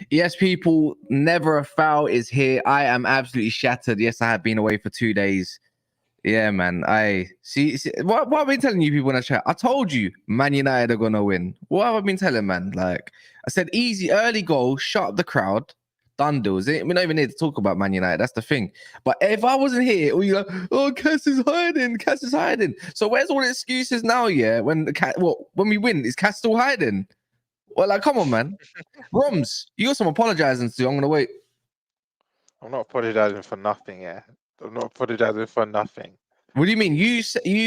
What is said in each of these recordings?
Yes, people, never a foul is here. I am absolutely shattered. Yes, I have been away for 2 days. Yeah, man. I see what have I been telling you people in the chat? I told you Man United are gonna win. What have I been telling, man? Like I said, easy early goal, shut up the crowd, done deals. We're not even here to talk about Man United. That's the thing. But if I wasn't here, all you like, oh, Cass is hiding. Cass is hiding. So where's all the excuses now? Yeah, when when we win, is Cass still hiding? Well, like, come on, man. Roms, you got some apologizing to do. I'm gonna wait. I'm not apologizing for nothing, yeah. I'm not apologizing for nothing. What do you mean? You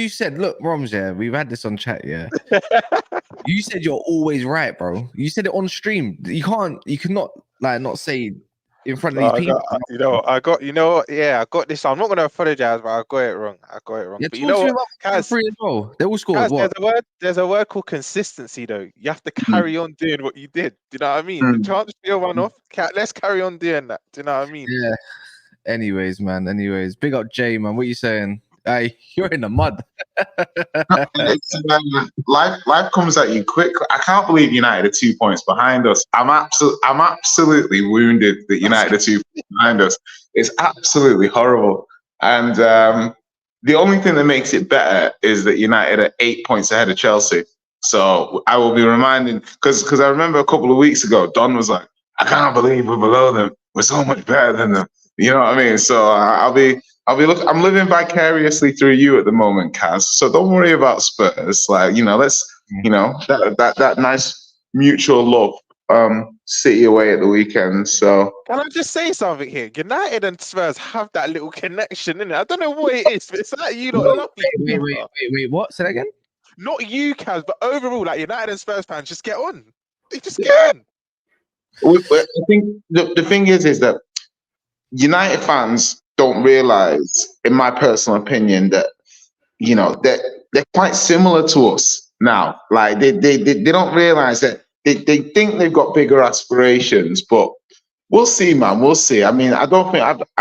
said, look, Roms, yeah, we've had this on chat, yeah. You said you're always right, bro. You said it on stream. You cannot like not say in front of these people. I got this. I'm not gonna apologize, but I got it wrong. Yeah, but you know what, Kaz, as well. They all scored. Kaz, there's a word called consistency, though. You have to carry on doing what you did. Do you know what I mean? The chance to steal one off. Let's carry on doing that. Do you know what I mean? Yeah. Anyways, man. Big up Jay, man. What are you saying? Hey, you're in the mud. Life comes at you quick. I can't believe United are 2 points behind us. I'm absolutely wounded that United are 2 points behind us. It's absolutely horrible. And the only thing that makes it better is that United are 8 points ahead of Chelsea. So I will be reminding, because I remember a couple of weeks ago, Don was like, I can't believe we're below them. We're so much better than them. You know what I mean? So I'll be looking. I'm living vicariously through you at the moment, Kaz. So don't worry about Spurs. Like, let's, that nice mutual love. City away at the weekend. So can I just say something here? United and Spurs have that little connection, innit? I don't know what it is, but it's like you lot. Wait, what? Say that again? Not you, Kaz, but overall, like United and Spurs fans just get on. They just get on. I think the thing is that United fans don't realize, in my personal opinion, that they're quite similar to us now. Like they don't realize that they think they've got bigger aspirations, but we'll see, man. We'll see. I mean, I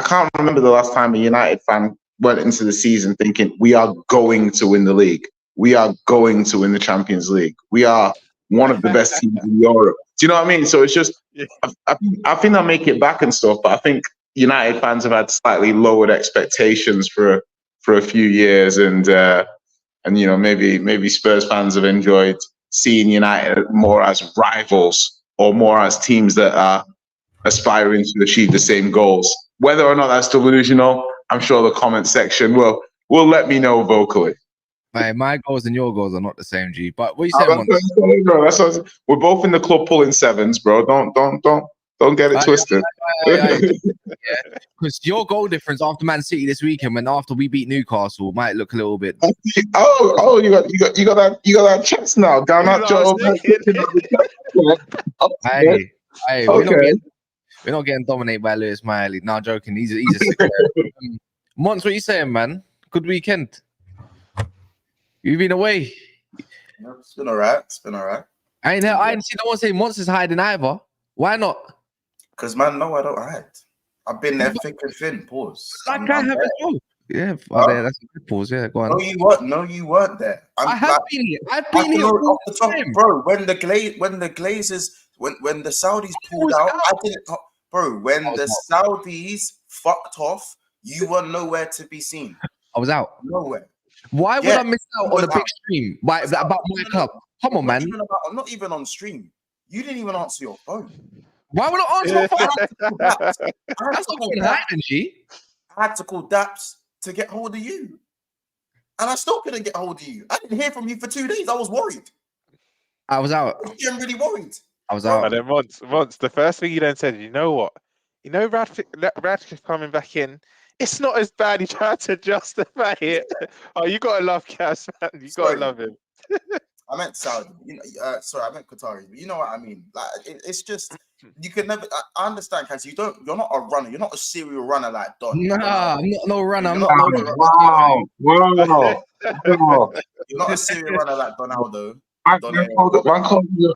can't remember the last time a United fan went into the season thinking we are going to win the league. We are going to win the Champions League. We are one of the best teams in Europe. Do you know what I mean? So it's just, I think they'll make it back and stuff, but I think United fans have had slightly lowered expectations for a few years, and maybe Spurs fans have enjoyed seeing United more as rivals or more as teams that are aspiring to achieve the same goals. Whether or not that's delusional, I'm sure the comment section will let me know vocally. Hey, my goals and your goals are not the same, G. But what you saying? We're both in the club pulling sevens, bro. Don't get it twisted. Because your goal difference after Man City this weekend, when after we beat Newcastle, might look a little bit. Oh, you got that chance now. Down that Joe. Hey, okay. We're not getting dominated by Lewis Miley. No, joking. He's a sick player. Mons, what you saying, man? Good weekend. You've been away. It's been all right. I ain't seen no one say Mons is hiding either. Why not? Because, man, no, I don't hide. I've been there thick and thin. Pause. I can't have it all. Yeah, that's a good pause. Yeah, go on. No, you weren't there. I have been here. I've been here all the time, bro. When the Glazers, when the Saudis pulled out, I didn't. Bro, when the Saudis fucked off, you were nowhere to be seen. I was out. Nowhere. Why would I miss out on a big stream about my club? Come on, man. I'm not even on stream. You didn't even answer your phone. Why would I answer my phone? That's not hiding, G. I had to call Daps to get hold of you. And I still couldn't get hold of you. I didn't hear from you for 2 days. I was worried. I was out. I'm really worried. I was out. And then once the first thing you then said, you know what? You know Radcliffe coming back in. It's not as bad. He tried to justify it. Oh, you gotta love Cass, man. You gotta love him. I meant Saudi. Sorry, I meant Qatari. But you know what I mean. Like it's just you can never. I understand, Kaz. You're not a runner. You're not a serial runner like Don. Nah, I'm not no runner. I'm You're not no Wow, wow, wow. You're not a serial runner like Donaldo. Man called you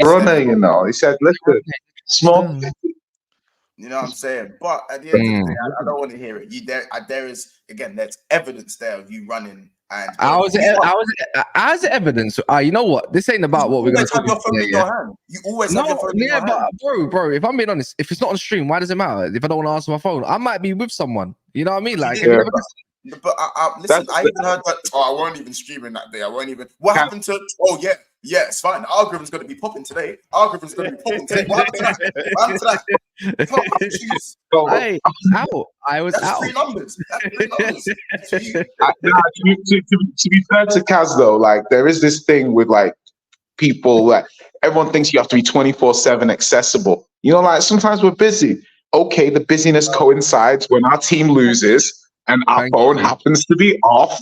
a runner, you know. He said, listen, small. You know what I'm saying? But at the end of the day, I don't want to hear it. There is, again, there's evidence there of you running. And how's it evidence? You know what? This ain't about what we're going to have your phone in your hand. You always have your phone in your hand. But bro, if I'm being honest, if it's not on stream, why does it matter? If I don't want to answer my phone, I might be with someone. You know what I mean? Like, but listen, I even heard that. I won't even stream in that day. I won't even. What happened to? Oh yeah, it's fine. The algorithm's going to be popping today. What happened to that? Hey, out. I was That's out. three numbers. To be fair to Kaz though, like there is this thing with like people that everyone thinks you have to be 24/7 accessible. You know, like sometimes we're busy. Okay, the busyness coincides when our team loses and our phone happens to be off,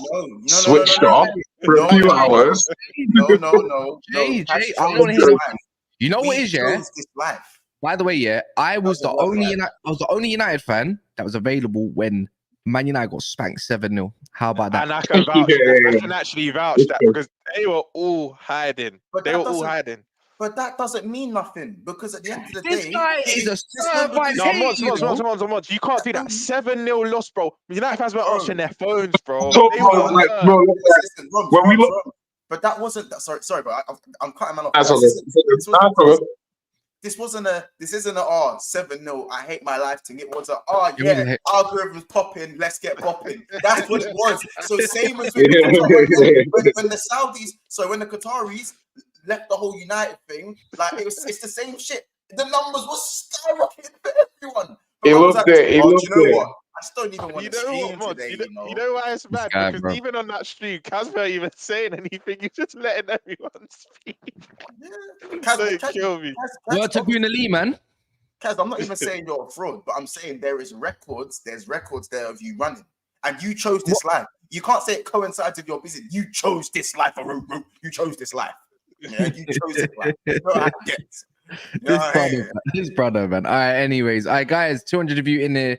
switched off for a few hours. No. Jay, I don't want to hear that. You know what is, yeah? This life. By the way, yeah, I was the only United fan that was available when Man United got spanked 7-0. How about that? And I can vouch. I can actually vouch that because they were all hiding. But that doesn't mean nothing because at the end of the This day, guy is a certified No, Mons, you can't do that. 7-0 loss, bro. United fans were answering their phones, bro. When we look, but that wasn't that. Sorry, but I'm cutting man off. This isn't a 7-0. I hate my life thing. It was algorithms popping. Let's get popping. That's what it was. So same as when the Saudis. So when the Qataris left the whole United thing, like it's the same shit. The numbers were skyrocketing for everyone. He looked it. What? I just don't even want to stream today. You know why it's bad? Because even on that stream, Kaz weren't even saying anything. You're just letting everyone speak. Kaz, kill me. You're to Lee, man. Kaz, I'm not even saying you're a fraud, but I'm saying there's records there of you running. And you chose this life. You can't say it coincides with your business. You chose this life. You chose this life. Yeah, you chose this life. You know how it gets. His brother, man. All right, anyways. All right, guys, 200 of you in there.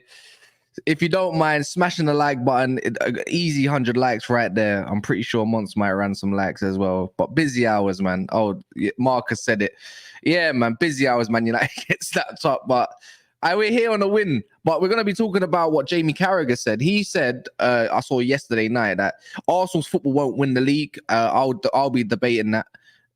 If you don't mind smashing the like button, easy 100 likes right there. I'm pretty sure Monts might run some likes as well. But busy hours, man. Oh, Marcus said it. Yeah, man. Busy hours, man. United gets that top. But we're here on a win. But we're going to be talking about what Jamie Carragher said. He said, I saw yesterday night that Arsenal's football won't win the league. I'll be debating that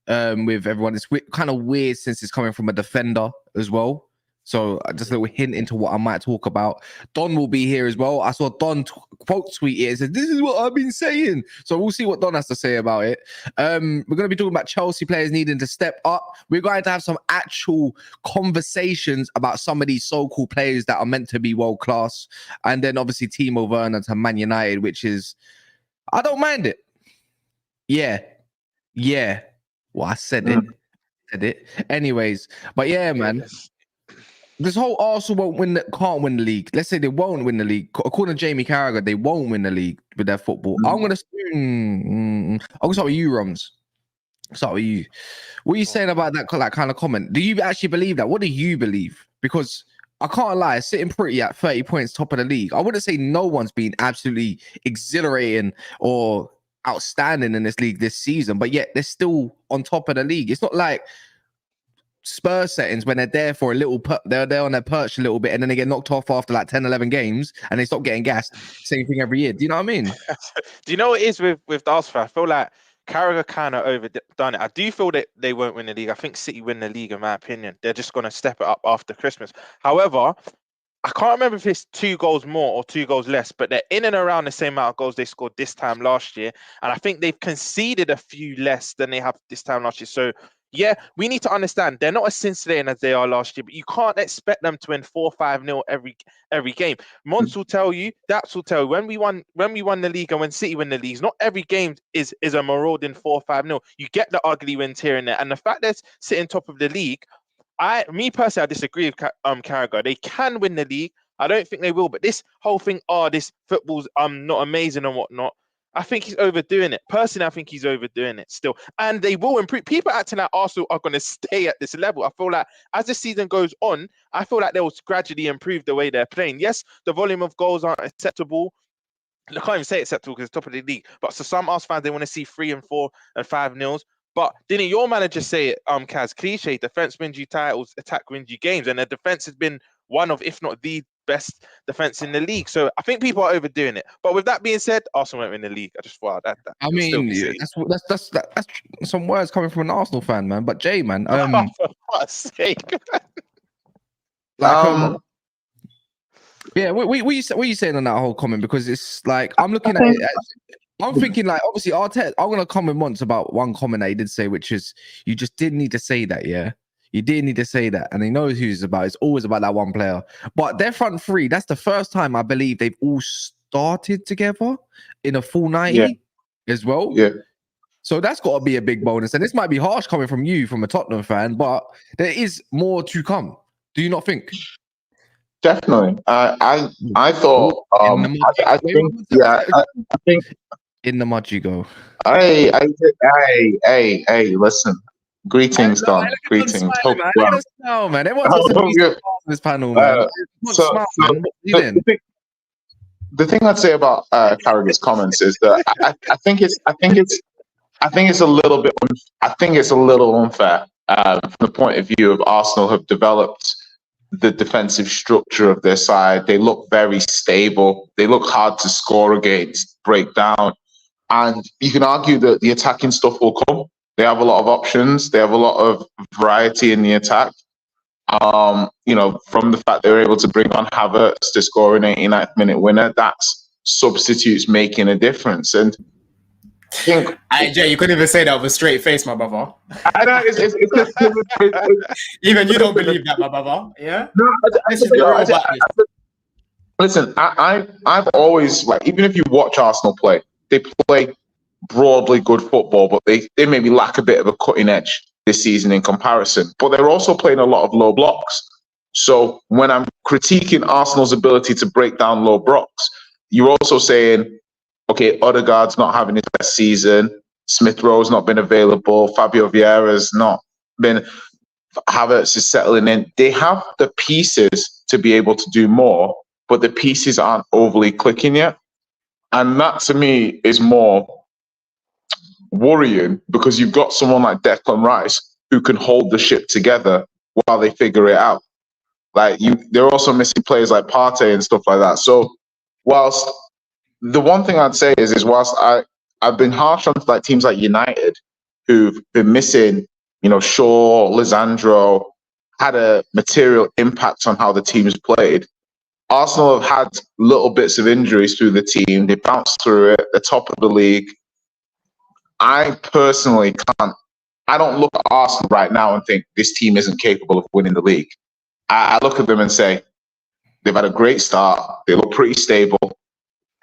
with everyone. It's kind of weird since it's coming from a defender as well. So just a little hint into what I might talk about. Don will be here as well. I saw Don quote tweet it and said, "This is what I've been saying." So we'll see what Don has to say about it. We're going to be talking about Chelsea players needing to step up. We're going to have some actual conversations about some of these so-called players that are meant to be world class. And then obviously Timo Werner to Man United, which is, I don't mind it. Yeah. Well, I said it. Anyways, but yeah, man. This whole Arsenal can't win the league. Let's say they won't win the league. According to Jamie Carragher, they won't win the league with their football. I'm gonna start with you, Rums. Start with you. What are you saying about that kind of comment? Do you actually believe that? What do you believe? Because I can't lie, sitting pretty at 30 points, top of the league. I wouldn't say no one's been absolutely exhilarating or outstanding in this league this season, but yet they're still on top of the league. It's not like Spurs settings when they're there for a little they're there on their perch a little bit and then they get knocked off after like 10-11 games and they stop getting gassed. Same thing every year. Do you know what I mean? Do you know what it is with Arsenal? I feel like Carragher kind of overdone it. I do feel that they won't win the league. I think City win the league in my opinion. They're just going to step it up after Christmas. However, I can't remember if it's 2 goals more or 2 goals less, but they're in and around the same amount of goals they scored this time last year. And I think they've conceded a few less than they have this time last year. So yeah, we need to understand they're not as scintillating as they are last year, but you can't expect them to win 4-5-0 every game. Mons will tell you, Daps will tell you, when we won the league and when City win the leagues, not every game is a marauding 4-5-0. You get the ugly wins here and there, and the fact that sitting top of the league, me personally, I disagree with Carragher. They can win the league. I don't think they will, but this whole thing, this football's not amazing and whatnot. I think he's overdoing it. Personally, I think he's overdoing it still. And they will improve. People acting like Arsenal are going to stay at this level. I feel like as the season goes on, I feel like they'll gradually improve the way they're playing. Yes, the volume of goals aren't acceptable. I can't even say acceptable because it's top of the league. But so some Arsenal fans, they want to see 3 and 4 and 5-0. But didn't your manager say it, Kaz, cliche, defense wins you titles, attack wins you games. And the defense has been one of, if not the best defense in the league. So I think people are overdoing it. But with that being said, Arsenal won't win the league. I just thought I'd add that. I mean, that's some words coming from an Arsenal fan, man. But Jay, man, for fuck's sake. Yeah, what are you saying on that whole comment? Because it's like I'm looking at it. I'm thinking like obviously Arteta. I'm gonna comment once about one comment that he did say, which is you just didn't need to say that. Yeah, you didn't need to say that, and he knows who it's about. It's always about that one player. But their front three. That's the first time I believe they've all started together in a full 90 as well. Yeah. So that's got to be a big bonus. And this might be harsh coming from you, from a Tottenham fan, but there is more to come. Do you not think? Definitely. I thought. I think. In the mud you go. Hey, listen. Greetings, Don. Greetings. Hope well. Man. Everyone's on this panel, man. The thing I'd say about Carragher's comments is that I think it's a little bit. I think it's a little unfair from the point of view of Arsenal have developed the defensive structure of their side. They look very stable. They look hard to score against, break down. And you can argue that the attacking stuff will come. They have a lot of options. They have a lot of variety in the attack. From the fact they were able to bring on Havertz to score an 89th minute winner, that's substitutes making a difference. And I think, Jay, you couldn't even say that with a straight face, my brother. I know even you don't believe that, my brother. Yeah. No, listen, I've always even if you watch Arsenal play, they play broadly good football, but they maybe lack a bit of a cutting edge this season in comparison. But they're also playing a lot of low blocks. So when I'm critiquing Arsenal's ability to break down low blocks, you're also saying, okay, Odegaard's not having his best season. Smith Rowe's not been available. Fabio Vieira's not been. Havertz is settling in. They have the pieces to be able to do more, but the pieces aren't overly clicking yet. And that to me is more worrying because you've got someone like Declan Rice who can hold the ship together while they figure it out. They're also missing players like Partey and stuff like that. So whilst the one thing I'd say is whilst I've been harsh on teams like United who've been missing, Shaw, Lisandro, had a material impact on how the team has played. Arsenal have had little bits of injuries through the team. They bounced through it. They're top of the league. I personally can't. I don't look at Arsenal right now and think this team isn't capable of winning the league. I look at them and say they've had a great start. They look pretty stable.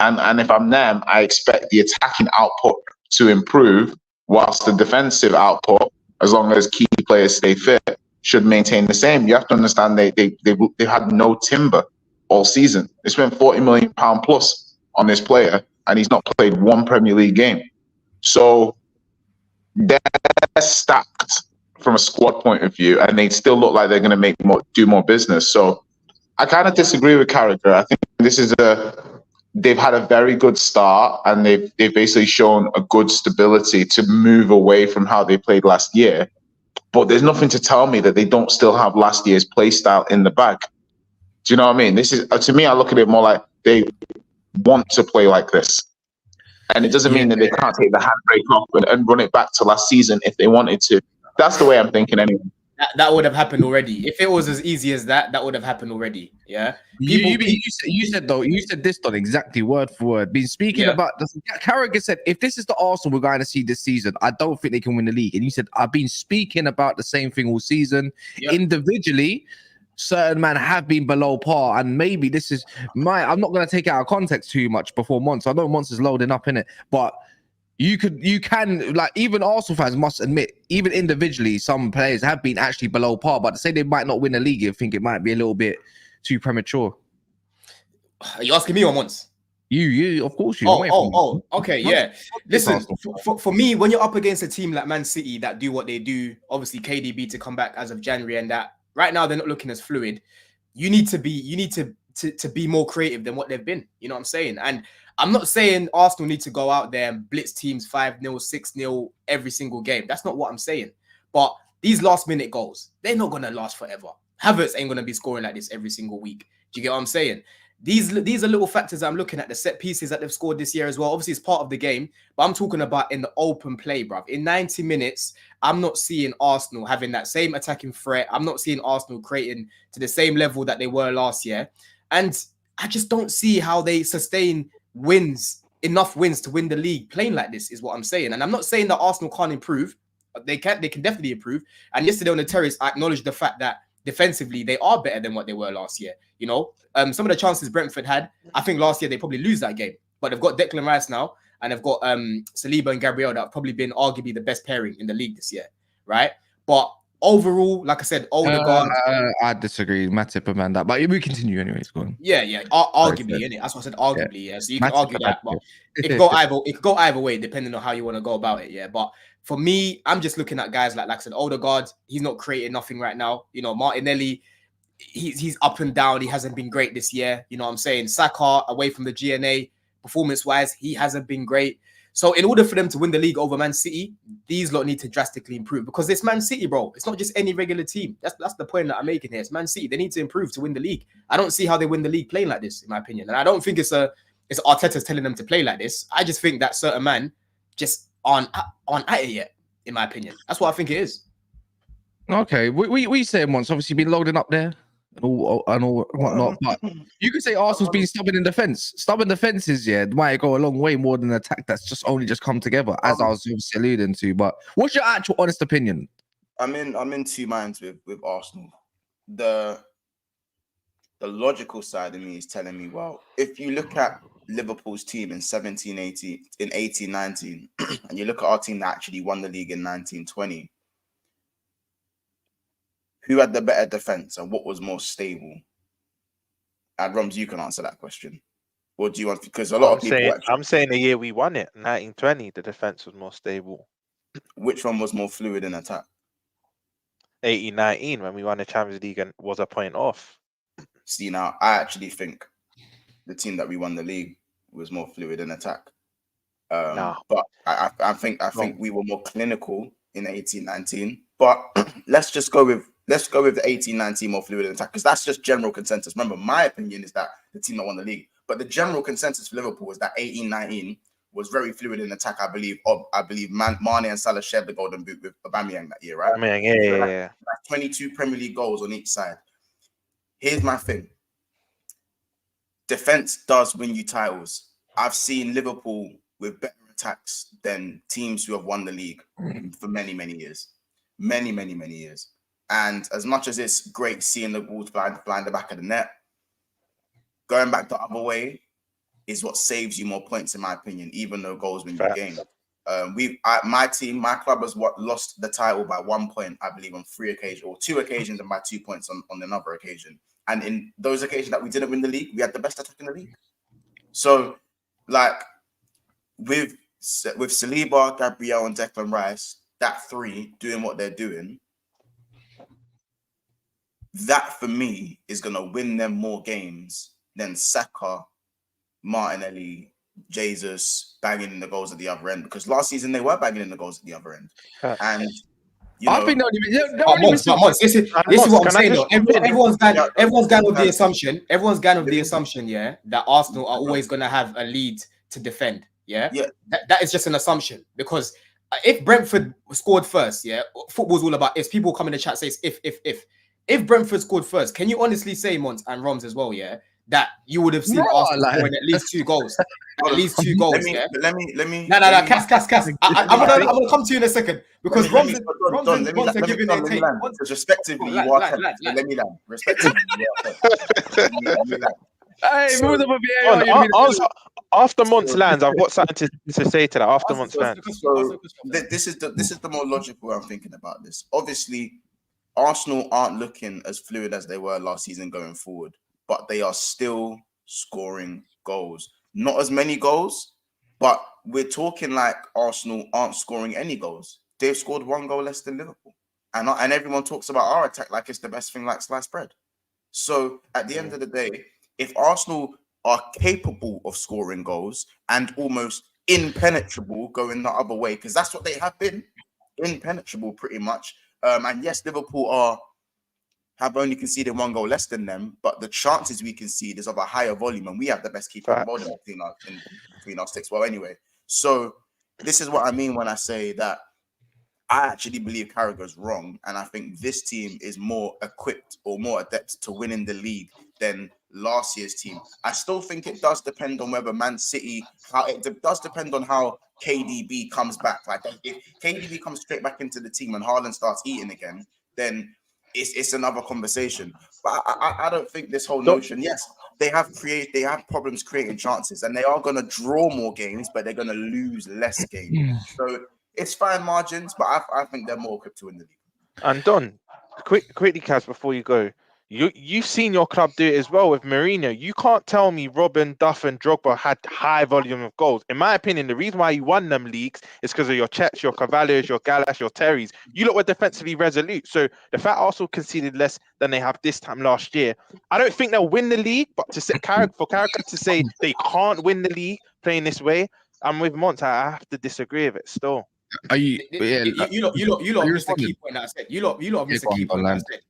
And if I'm them, I expect the attacking output to improve whilst the defensive output, as long as key players stay fit, should maintain the same. You have to understand they've had no timber all season. They spent £40 million plus on this player, and he's not played one Premier League game. So they're stacked from a squad point of view, and they still look like they're going to do more business. So I kind of disagree with Carragher. I think this is they've had a very good start, and they've basically shown a good stability to move away from how they played last year. But there's nothing to tell me that they don't still have last year's play style in the bag. Do you know what I mean? This is, to me, I look at it more like they want to play like this. And it doesn't mean that they can't take the handbrake off and run it back to last season if they wanted to. That's the way I'm thinking anyway. That would have happened already. If it was as easy as that would have happened already. Yeah. You said this, Don, exactly word for word. Been speaking about this. Carragher said, if this is the Arsenal we're going to see this season, I don't think they can win the league. And you said, I've been speaking about the same thing all season. Yep. Individually, certain men have been below par, and maybe this is I'm not going to take it out of context too much before Monts. I know Monts is loading up in it, but you can even Arsenal fans must admit, even individually, some players have been actually below par. But to say they might not win the league, I think it might be a little bit too premature. Are you asking me or Monts? You, of course, you're away from Okay, yeah. Listen, for me, when you're up against a team like Man City that do what they do, obviously KDB to come back as of January, and that right now they're not looking as fluid. You need to be more creative than what they've been. You know what I'm saying? And I'm not saying Arsenal need to go out there and blitz teams 5-0, 6-0 every single game. That's not what I'm saying. But these last-minute goals, they're not gonna last forever. Havertz ain't gonna be scoring like this every single week. Do you get what I'm saying? These are little factors I'm looking at. The set pieces that they've scored this year as well. Obviously, it's part of the game, but I'm talking about in the open play, bruv. In 90 minutes, I'm not seeing Arsenal having that same attacking threat. I'm not seeing Arsenal creating to the same level that they were last year. And I just don't see how they sustain enough wins to win the league playing like this, is what I'm saying. And I'm not saying that Arsenal can't improve. They can definitely improve. And yesterday on the terrace, I acknowledged the fact that defensively, they are better than what they were last year. You know, some of the chances Brentford had, I think last year they probably lose that game. But they've got Declan Rice now, and they've got Saliba and Gabriel that have probably been arguably the best pairing in the league this year, right? But overall, like I said, Odegaard. I disagree, Matip and that, but we continue anyways. Go on. Yeah. Arguably, innit? That's what I said. Arguably, yeah. So you can argue that, but it could go either way depending on how you want to go about it. Yeah, but for me, I'm just looking at guys like I said, Odegaard. He's not creating nothing right now. You know, Martinelli, he's up and down. He hasn't been great this year. You know what I'm saying? Saka, away from the GNA, performance-wise, he hasn't been great. So in order for them to win the league over Man City, these lot need to drastically improve, because it's Man City, bro. It's not just any regular team. That's the point that I'm making here. It's Man City. They need to improve to win the league. I don't see how they win the league playing like this, in my opinion. And I don't think it's Arteta's telling them to play like this. I just think that certain man just aren't at it yet, in my opinion. That's what I think it is. Okay, we say once, obviously been loading up there and all whatnot, but you could say Arsenal's been stubborn in defense. Stubborn defenses, yeah, might go a long way more than attack that's just only come together, as I was obviously alluding to. But what's your actual honest opinion? I'm in two minds with Arsenal. The logical side of me is telling me, well, if you look at Liverpool's team in 18-19, and you look at our team that actually won the league in 19-20, who had the better defense and what was more stable? And Roms, you can answer that question. What do you want? Because a lot of people. I'm saying the year we won it, 19-20, the defense was more stable. Which one was more fluid in attack? 18-19, when we won the Champions League and was a point off. See, now I actually think the team that we won the league was more fluid in attack. But I think we were more clinical in 18-19. But let's go with the 18-19 more fluid in attack, because that's just general consensus. Remember, my opinion is that the team that won the league, but the general consensus for Liverpool is that 18-19 was very fluid in attack. I believe Mane and Salah shared the golden boot with Aubameyang that year, right? Yeah. 22 Premier League goals on each side. Here's my thing. Defense does win you titles. I've seen Liverpool with better attacks than teams who have won the league for many, many years. Many, many, many years. And as much as it's great seeing the balls flying the back of the net, going back the other way is what saves you more points, in my opinion, even though goals win your game. My club has lost the title by 1 point, I believe, on 3 occasions, or 2 occasions, and by 2 points on another occasion. And in those occasions that we didn't win the league, we had the best attack in the league. So, like, with Saliba, Gabriel, and Declan Rice, that 3 doing what they're doing, that for me is going to win them more games than Saka, Martinelli, Jesus banging in the goals at the other end, because last season they were banging in the goals at the other end. And you know, I think this is what I'm saying though. Everyone's going with the assumption. Everyone's going with the assumption, yeah, that Arsenal are always going to have a lead to defend. Yeah. That is just an assumption, because if Brentford scored first, yeah, football's all about ifs. People come in the chat says if Brentford scored first, can you honestly say, Mont and Roms as well, yeah, that you would have seen Arsenal scoring at least 2 goals? At least 2 goals, yeah? Let me. No, Cass. I'm gonna come to you in a second, because Roms are giving their take. Respectively, you are let me land. Respectively, let me land. Hey, after Mont's lands, I've got something to say to that. After Mont's lands, so this is the more logical way I'm thinking about this. Obviously, Arsenal aren't looking as fluid as they were last season going forward, but they are still scoring goals. not as many goals, but we're talking like Arsenal aren't scoring any goals. They've scored 1 goal less than Liverpool. And everyone talks about our attack like it's the best thing like sliced bread. So at the end of the day, if Arsenal are capable of scoring goals and almost impenetrable going the other way, because that's what they have been, impenetrable pretty much. And yes, Liverpool have only conceded 1 goal less than them, but the chances we concede is of a higher volume, and we have the best keeper in the world between our sticks. Well, anyway, so this is what I mean when I say that I actually believe Carragher's wrong, and I think this team is more equipped or more adept to winning the league than last year's team. I still think it does depend on whether Man City, does depend on how KDB comes back. Like if KDB comes straight back into the team and Haaland starts eating again, then it's another conversation. But I don't think this whole notion. Yes, they have problems creating chances, and they are going to draw more games, but they're going to lose less games. So it's fine margins, but I think they're more equipped to win the league. And Don, quickly, Kaz, before you go, you've seen your club do it as well with Mourinho. You can't tell me Robin, Duff, and Drogba had high volume of goals. In my opinion, the reason why you won them leagues is because of your Chets, your Cavallios, your Gallas, your Terrys. You lot were defensively resolute. So the fact Arsenal conceded less than they have this time last year, I don't think they'll win the league. But for Carragher to say they can't win the league playing this way, I'm with Mont. I have to disagree with it still. Are you? You lot missed the key point that I said. You lot missed the key point that I said.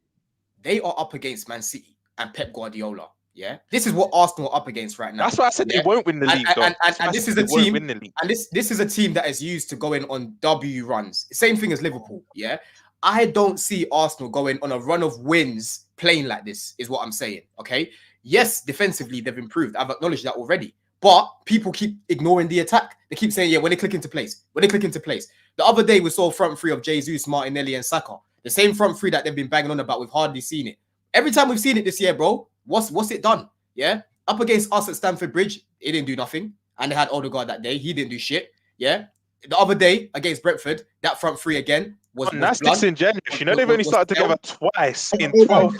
They are up against Man City and Pep Guardiola. Yeah, this is what Arsenal are up against right now. That's why I said they won't win the league. And this is a team. And this is a team that is used to going on W runs. Same thing as Liverpool. Yeah, I don't see Arsenal going on a run of wins playing like this. Is what I'm saying. Okay. Yes, defensively they've improved. I've acknowledged that already. But people keep ignoring the attack. They keep saying, yeah, when they click into place. The other day, we saw front three of Jesus, Martinelli, and Saka. The same front three that they've been banging on about. We've hardly seen it. Every time we've seen it this year, bro, what's it done? Yeah? Up against us at Stamford Bridge, it didn't do nothing. And they had Odegaard that day. He didn't do shit. Yeah? The other day, against Brentford, that front three again was that's disingenuous. You know, they've only started together twice in 12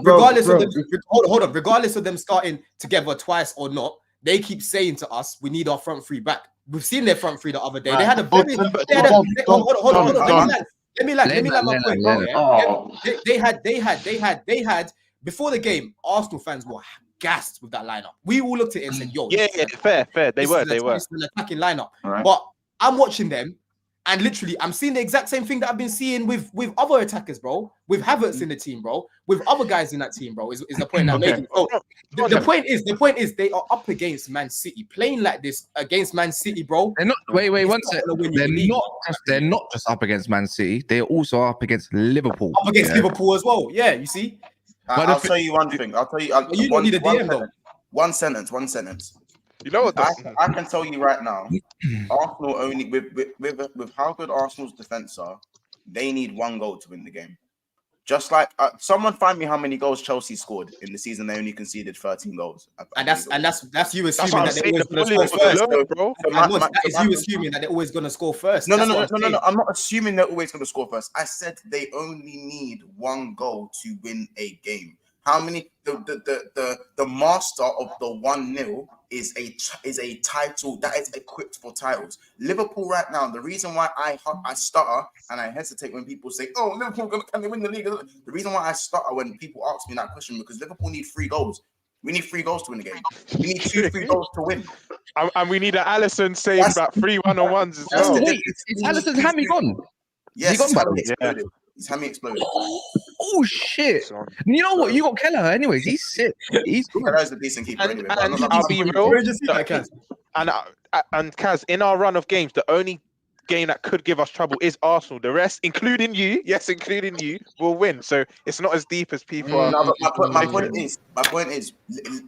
regardless of them starting together twice or not, they keep saying to us, we need our front three back. We've seen their front three the other day. They had a very... Hold on. Let me land my point, bro. They had before the game, Arsenal fans were gassed with that lineup. We all looked at it and said, "Yo, fair. They were an attacking lineup." Right. But I'm watching them, and literally, I'm seeing the exact same thing that I've been seeing with other attackers, bro. With Havertz in the team, bro. With other guys in that team, bro. Is the point I'm making? So the point is, they are up against Man City, playing like this against Man City, bro. They're not. Wait, one second. They're not just up against Man City. They're also up against Liverpool. Up against Liverpool as well. Yeah, you see. I'll tell you one thing. You don't need a DM though. One sentence. You know what? I can tell you right now, Arsenal only with how good Arsenal's defense are, they need 1 goal to win the game. Just like someone find me how many goals Chelsea scored in the season. They only conceded 13 goals. And that's you assuming that they're always going to score first, bro. That is you assuming that they're always going to score first. No. I'm not assuming they're always going to score first. I said they only need 1 goal to win a game. How many? The master of the 1-0 is a title that is equipped for titles. Liverpool right now, the reason why I stutter and I hesitate when people say, "Oh, Liverpool can they win the league?" The reason why I stutter when people ask me that question because Liverpool need 3 goals. We need 3 goals to win the game. We need 2-3 goals to win. And we need an Alisson save about 3 1-on-1s as well. Wait, is Alisson's hammy gone? Yes, his hammy exploded. His hammy exploded. Oh shit! You know what? You got Kelleher, anyways. He's sick. He's good. Kelleher's a decent keeper anyway. And I'll be real. And Kaz, in our run of games, the only game that could give us trouble is Arsenal. The rest, including you, will win. So it's not as deep as people are. No, but my point is,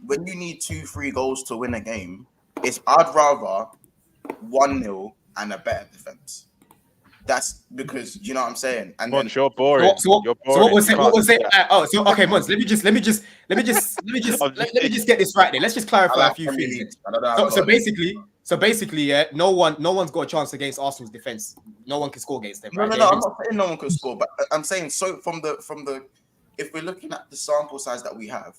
when you need 2-3 goals to win a game, I'd rather 1-0 and a better defense. That's because you know what I'm saying. And Mons, you're boring. So what was it? Okay, Mons. Let me just get this right. Then let's just clarify a few things. So basically, yeah, no one's got a chance against Arsenal's defense. No one can score against them. Right? No. I'm not saying no one can score, but I'm saying so from the if we're looking at the sample size that we have.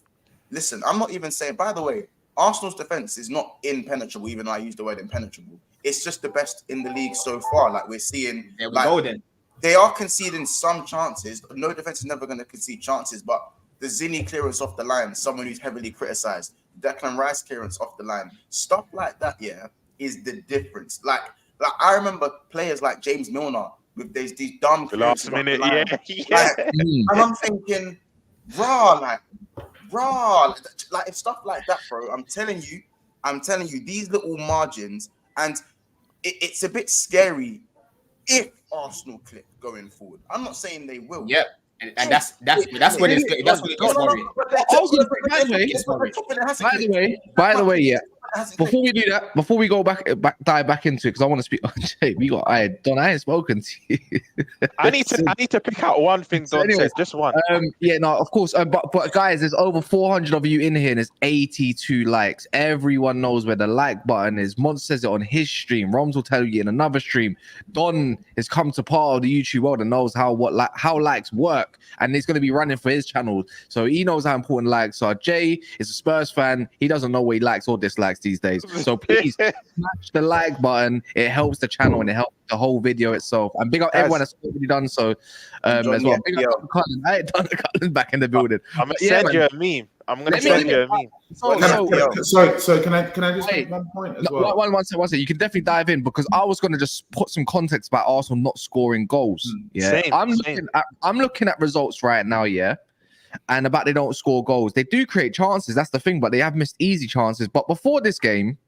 Listen, I'm not even saying. By the way, Arsenal's defense is not impenetrable, even though I use the word impenetrable. It's just the best in the league so far. Like we're seeing, There we go then. They are conceding some chances. No defense is never going to concede chances, but the Zinni clearance off the line, someone who's heavily criticized, Declan Rice clearance off the line, stuff like that, is the difference. Like I remember players like James Milner with these dumb last minute, yeah. And I'm thinking, like it's stuff like that, bro. I'm telling you, these little margins, and it's a bit scary if Arsenal clip going forward. I'm not saying they will. Yeah. And that's when it gets worrying. By the way, yeah. Before we do that, before we go back dive back into it, because I want to speak. Jay, I ain't spoken to you. I need to pick out one thing. Don said, just one. Yeah, no, of course. But guys, there's over 400 of you in here, and there's 82 likes. Everyone knows where the like button is. Mont says it on his stream. Roms will tell you in another stream. Don has come to part of the YouTube world and knows how likes work, and he's going to be running for his channel, so he knows how important likes are. Jay is a Spurs fan. He doesn't know what he likes or dislikes these days. So please smash the like button. It helps the channel and it helps the whole video itself. And big up everyone that's already done so as well. Big up Cullen. I ain't done Cullen back in the building. I'm gonna send you a meme. I'm gonna send you a meme. So can I just make one point as well? One second. You can definitely dive in, because I was gonna just put some context about Arsenal not scoring goals. Yeah, I'm looking at results right now. Yeah. And about they don't score goals. They do create chances. That's the thing, but they have missed easy chances. But before this game,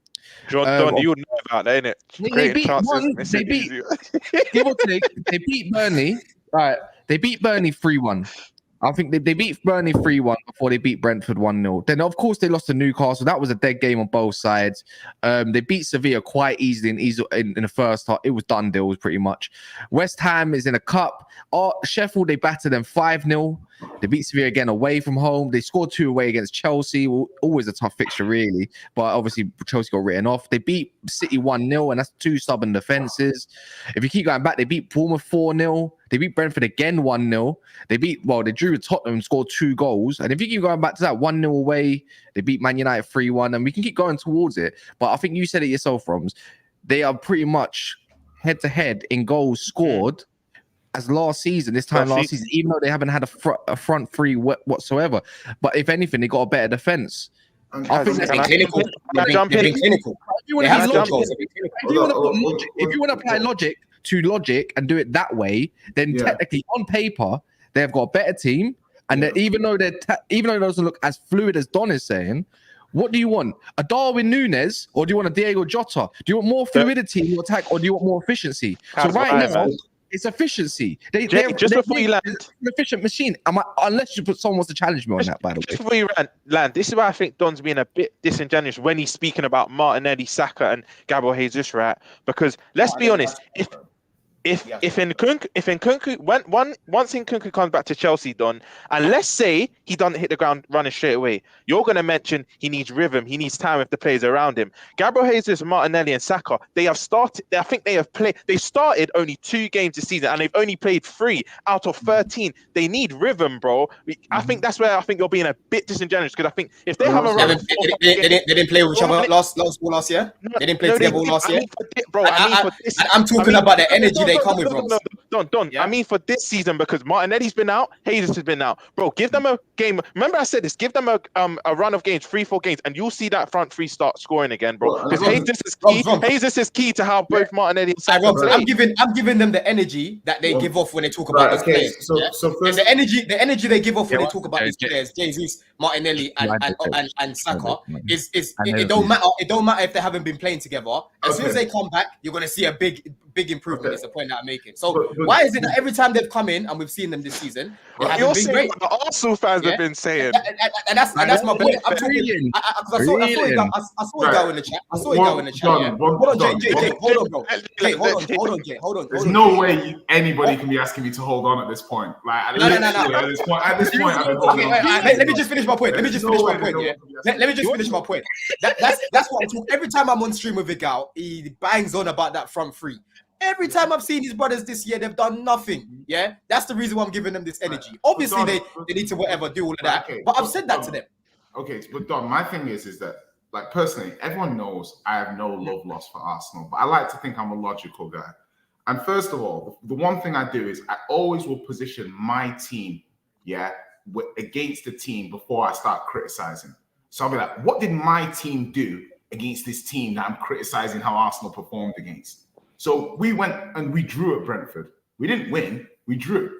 Don, you would know about that, innit? They beat give or take. They beat Burnley. Right, they beat Burnley 3-1. I think they beat Burnley 3-1 before they beat Brentford 1-0. Then, of course, they lost to Newcastle. That was a dead game on both sides. They beat Sevilla quite easily in the first half. It was done deals pretty much. West Ham is in a cup. Sheffield, they battered them 5-0. They beat Sevilla again away from home. They scored 2 away against Chelsea. Always a tough fixture, really. But obviously, Chelsea got written off. They beat City 1-0, and that's 2 stubborn defenses. If you keep going back, they beat Bournemouth 4-0. They beat Brentford again 1-0. They drew with Tottenham and scored 2 goals. And if you keep going back to that 1-0 away, they beat Man United 3-1. And we can keep going towards it. But I think you said it yourself, Roms. They are pretty much head-to-head in goals scored as last season, last season, even though they haven't had a front three whatsoever. But if anything, they got a better defense. I think that's clinical. If you want to apply logic to logic and do it that way, then technically on paper they've got a better team. And even though it doesn't look as fluid as Don is saying, what do you want? A Darwin Núñez, or do you want a Diego Jota? Do you want more fluidity in your attack, or do you want more efficiency? So right now, it's efficiency. Before you land, an efficient machine. Unless someone wants to challenge me on that, by the way. Just before you land, this is why I think Don's being a bit disingenuous when he's speaking about Martinelli, Saka, and Gabriel Jesus, right? Because let's be honest, If Nkunku once Nkunku comes back to Chelsea, Don, and let's say he doesn't hit the ground running straight away, you're going to mention he needs rhythm, he needs time with the players around him. Gabriel Jesus, Martinelli, and Saka, they started only 2 games this season, and they've only played 3 out of 13. They need rhythm, bro. I think that's where I think you're being a bit disingenuous, because I think if they have a run, they didn't play with each other last year. They didn't play together last year. I'm talking about the energy they come with. Don. I mean, for this season, because Martinelli's been out, Jesus has been out, bro. Give them a game. Remember, I said this. Give them a run of games, 3-4 games, and you'll see that front 3 start scoring again, bro. Because Jesus is key to how both Martinelli and Saka play. I'm giving them the energy that they give off when they talk about these players. So first, the energy they give off when they talk about these players, Jesus, Martinelli, and Saka, it don't matter. It don't matter if they haven't been playing together. As soon as they come back, you're gonna see a big improvement. Is the point that I'm making. So why is it that every time they've come in and we've seen them this season, they haven't been great? The Arsenal fans have been saying, and that's my point. I'm talking. I saw a guy in the chat. Hold on, Jay. Hold on, bro. Hold on. There's no way anybody can be asking me to hold on at this point. Like, no. At this point, let me just finish my point. Let me just finish my point. That's what I'm talking. Every time I'm on stream with Vigal, he bangs on about that front 3. Every time I've seen these brothers this year, they've done nothing. Yeah, that's the reason why I'm giving them this energy. Obviously, they need to do all of that. But I've said that to them. Okay, but Don, my thing is that like personally, everyone knows I have no love lost for Arsenal, but I like to think I'm a logical guy. And first of all, the one thing I do is I always will position my team, against the team before I start criticizing. So I'll be like, what did my team do against this team that I'm criticizing how Arsenal performed against? So we went and we drew at Brentford. We didn't win, we drew.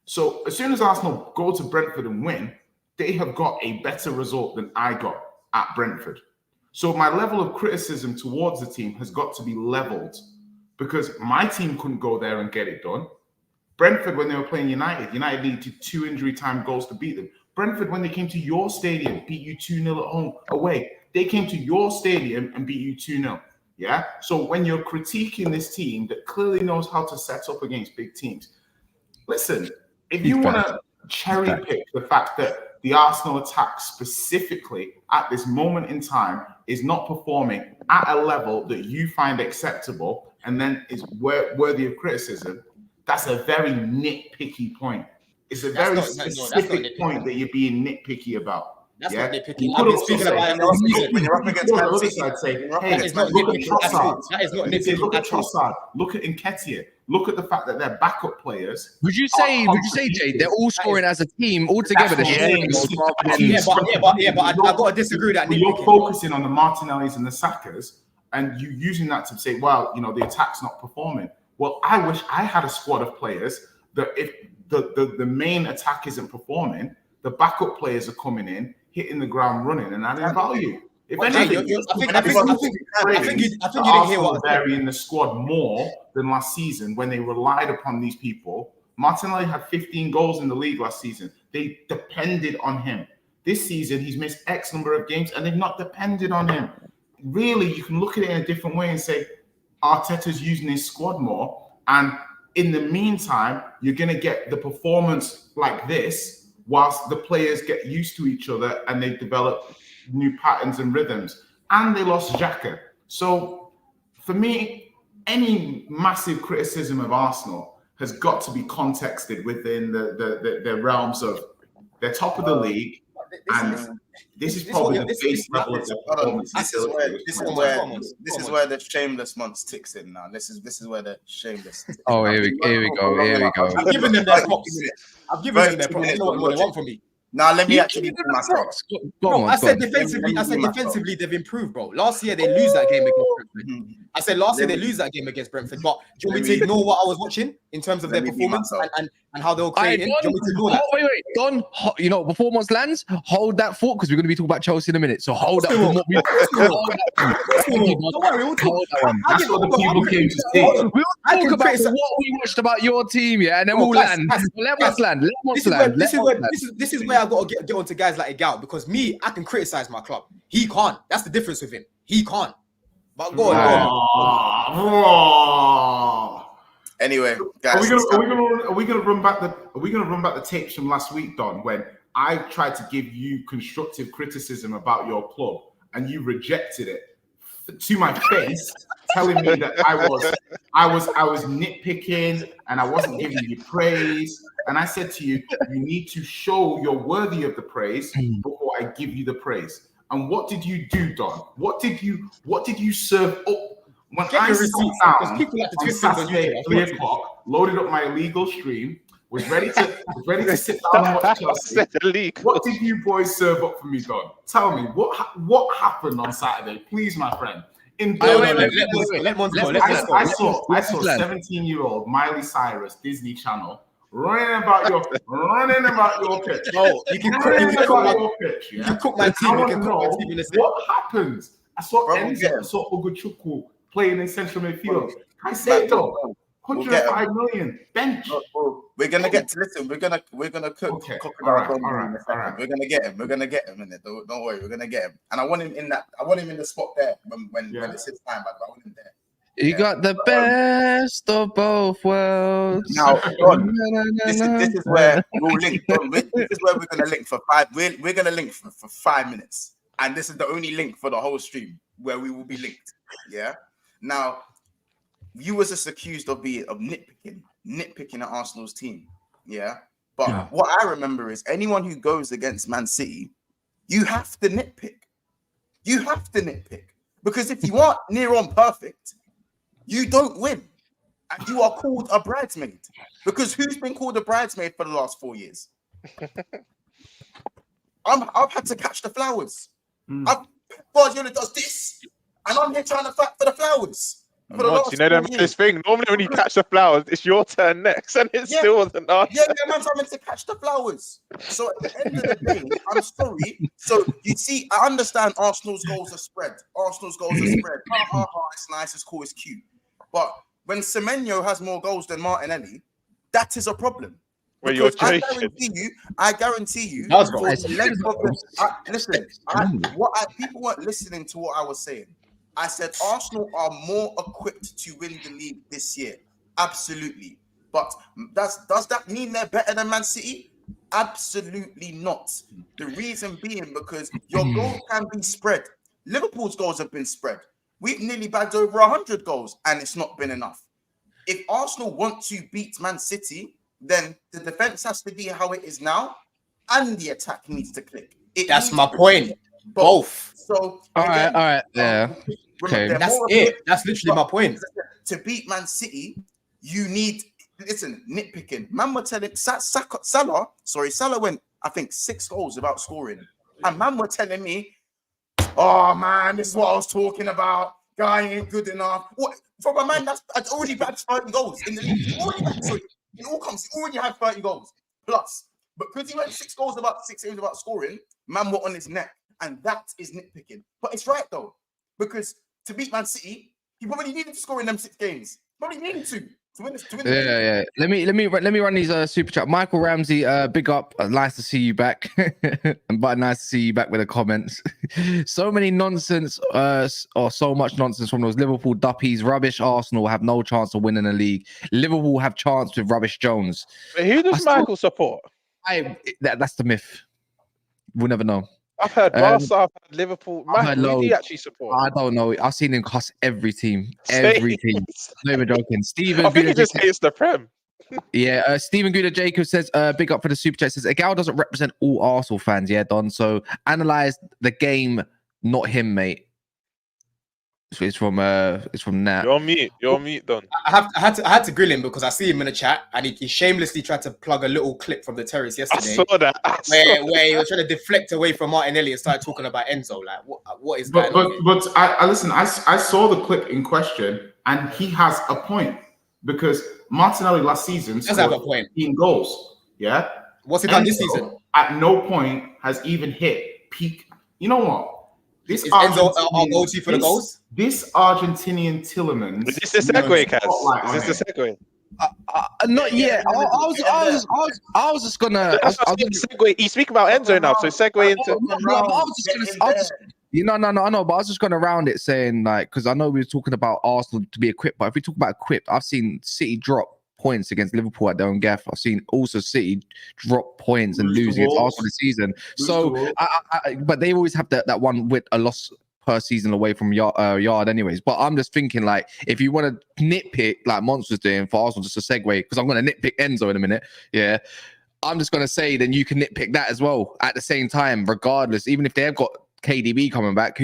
So as soon as Arsenal go to Brentford and win, they have got a better result than I got at Brentford. So my level of criticism towards the team has got to be leveled because my team couldn't go there and get it done. Brentford, when they were playing United needed 2 injury time goals to beat them. Brentford, when they came to your stadium, beat you 2-0 at home away. They came to your stadium and beat you 2-0. Yeah. So when you're critiquing this team that clearly knows how to set up against big teams, listen, if you want to cherry pick the fact that the Arsenal attack specifically at this moment in time is not performing at a level that you find acceptable and then is worthy of criticism, that's a very nitpicky point. It's a very specific point that you're being nitpicky about. That's not nitpicking. I've been speaking about it all season. When you're up against Man City, say, that is not nitpicking at all. That is not nitpicking. Look at Trossard. Look at Nketiah. Look at the fact that they're backup players. Would you say, Jay, they're all scoring as a team all together? But I got to disagree with that. You're focusing on the Martinellis and the Sakas, and you using that to say, well, the attack's not performing. Well, I wish I had a squad of players that if the main attack isn't performing, the backup players are coming in, hitting the ground running, and adding value. If anything, I think you didn't hear what I said. In the squad more than last season when they relied upon these people. Martinelli had 15 goals in the league last season. They depended on him. This season, he's missed X number of games, and they've not depended on him. Really, you can look at it in a different way and say, Arteta's using his squad more, and in the meantime, you're going to get the performance like this whilst the players get used to each other and they develop new patterns and rhythms. And they lost Xhaka. So for me, any massive criticism of Arsenal has got to be contexted within the realms of they're top of the league. And this is probably the base level of the performance. This is where the shameless months ticks in now. This is where the shameless. Oh, here we go. I've given them their props. You know what they want from me. Now let me actually do my props. I said defensively they've improved, bro. Last year they lose that game against Brentford. I said last year they lose that game against Brentford. But do you want me to ignore what I was watching in terms of their performance and how they were creating? Do you want me to ignore that? Wait, Don. Before Moss lands, hold that thought because we're going to be talking about Chelsea in a minute. So hold that. Don't worry, we'll talk. That's what the people came to say. We'll talk about what we watched about your team, and then we'll land. Let us land. This is where I got to get onto guys like Egal because me, I can criticize my club. He can't. That's the difference with him. He can't. But go on. Anyway, guys, are we gonna run back the tapes from last week, Don, when I tried to give you constructive criticism about your club and you rejected it to my face, telling me that I was nitpicking and I wasn't giving you praise. And I said to you, you need to show you're worthy of the praise before I give you the praise. And what did you do, Don? What did you serve up? When I sat down on Saturday at 3 o'clock, loaded up my illegal stream, was ready to sit down and watch Chelsea. What did you boys serve up for me, Don? Tell me what happened on Saturday, please, my friend. Let Mons go. I saw 17-year-old Miley Cyrus Disney Channel running about your pitch. No, you can cook my team. What happened? I saw Enzo, I saw Oguchukwu playing in central midfield. I say though, 105 million bench. We're gonna get to listen. We're gonna cook. Okay. All right. We're gonna get him. We're gonna get him in it. Don't worry. We're gonna get him. And I want him in that. I want him in the spot there when it's his time. But I want him there. You got the best of both worlds. Now, this is where we'll link. This is where we're gonna link for 5. We're gonna link for 5 minutes, and this is the only link for the whole stream where we will be linked. Yeah. Now, you was just accused of nitpicking at Arsenal's team. Yeah. But what I remember is anyone who goes against Man City, you have to nitpick. You have to nitpick because if you aren't near on perfect, you don't win. And you are called a bridesmaid. Because who's been called a bridesmaid for the last 4 years? I've had to catch the flowers. Guardiola does this, and I'm here trying to fight for the flowers. For the last You know this thing. Normally, when you catch the flowers, it's your turn next, and it still wasn't us. Yeah, man's having to catch the flowers. So at the end of the day, I'm sorry. So you see, I understand Arsenal's goals are spread. It's nice, it's cool, it's cute. But when Semenyo has more goals than Martinelli, that is a problem. Well, you're I guarantee you. People weren't listening to what I was saying. I said Arsenal are more equipped to win the league this year. Absolutely. But does that mean they're better than Man City? Absolutely not. The reason being because your goals can be spread. Liverpool's goals have been spread. We've nearly bagged over 100 goals and it's not been enough. If Arsenal want to beat Man City, then the defense has to be how it is now and the attack needs to click. That's my point. Both. So all right. Yeah. Okay. That's it. That's literally my point. To beat Man City, you need nitpicking. Man were telling Salah went, I think, 6 goals without scoring. And man were telling me, oh man, this is what I was talking about. Guy ain't good enough. What from a man that's already bagged 30 goals in the league. It all comes, he already had 30 goals plus. But because he went 6 games without scoring, man were on his neck. And that is nitpicking. But it's right though. Because to beat Man City, he probably needed to score in them 6 games. Probably needed to win this. Yeah. Let me run these super chat. Michael Ramsey, big up. Nice to see you back. But nice to see you back with the comments. So many nonsense, or so much nonsense from those Liverpool duppies. Rubbish Arsenal have no chance of winning the league. Liverpool have chance with Rubbish Jones. But who does Michael support? That's the myth. We'll never know. I've heard Barca, I've heard Liverpool. Who do you actually support? I don't know. I've seen him cuss every team. Every team. Not even joking. Stephen, I think he just hates the Prem. Yeah, Stephen Guda Jacob says, big up for the super chat. Says, Egal doesn't represent all Arsenal fans. Yeah, Don. So analyze the game, not him, mate. So it's from Nat. You're mute, Don. I had to grill him because I see him in the chat and he shamelessly tried to plug a little clip from the terrace yesterday. I saw that. Where he was trying to deflect away from Martinelli and started talking about Enzo. Like, what is that? But I listen. I saw the clip in question and he has a point because Martinelli last season does have a point. 15 goals. Yeah. What's he done this season? At no point has even hit peak. You know what? This is Enzo our go-to for the goals? This Argentinian Tillerman. Is this the segue, Kaz? Is this the segue? Not yet. I was just gonna. Segue. You speak about Enzo now, so segue into. I know, but I was just gonna round it saying like because I know we were talking about Arsenal to be equipped, but if we talk about equipped, I've seen City drop points against Liverpool at their own gaff. I've seen also City drop points and lose against Arsenal this season. So, but they always have that one with a loss per season away from yard anyways. But I'm just thinking like if you want to nitpick like Monster's doing for Arsenal, just a segue because I'm going to nitpick Enzo in a minute. Yeah, I'm just going to say then you can nitpick that as well at the same time, regardless. Even if they have got KDB coming back,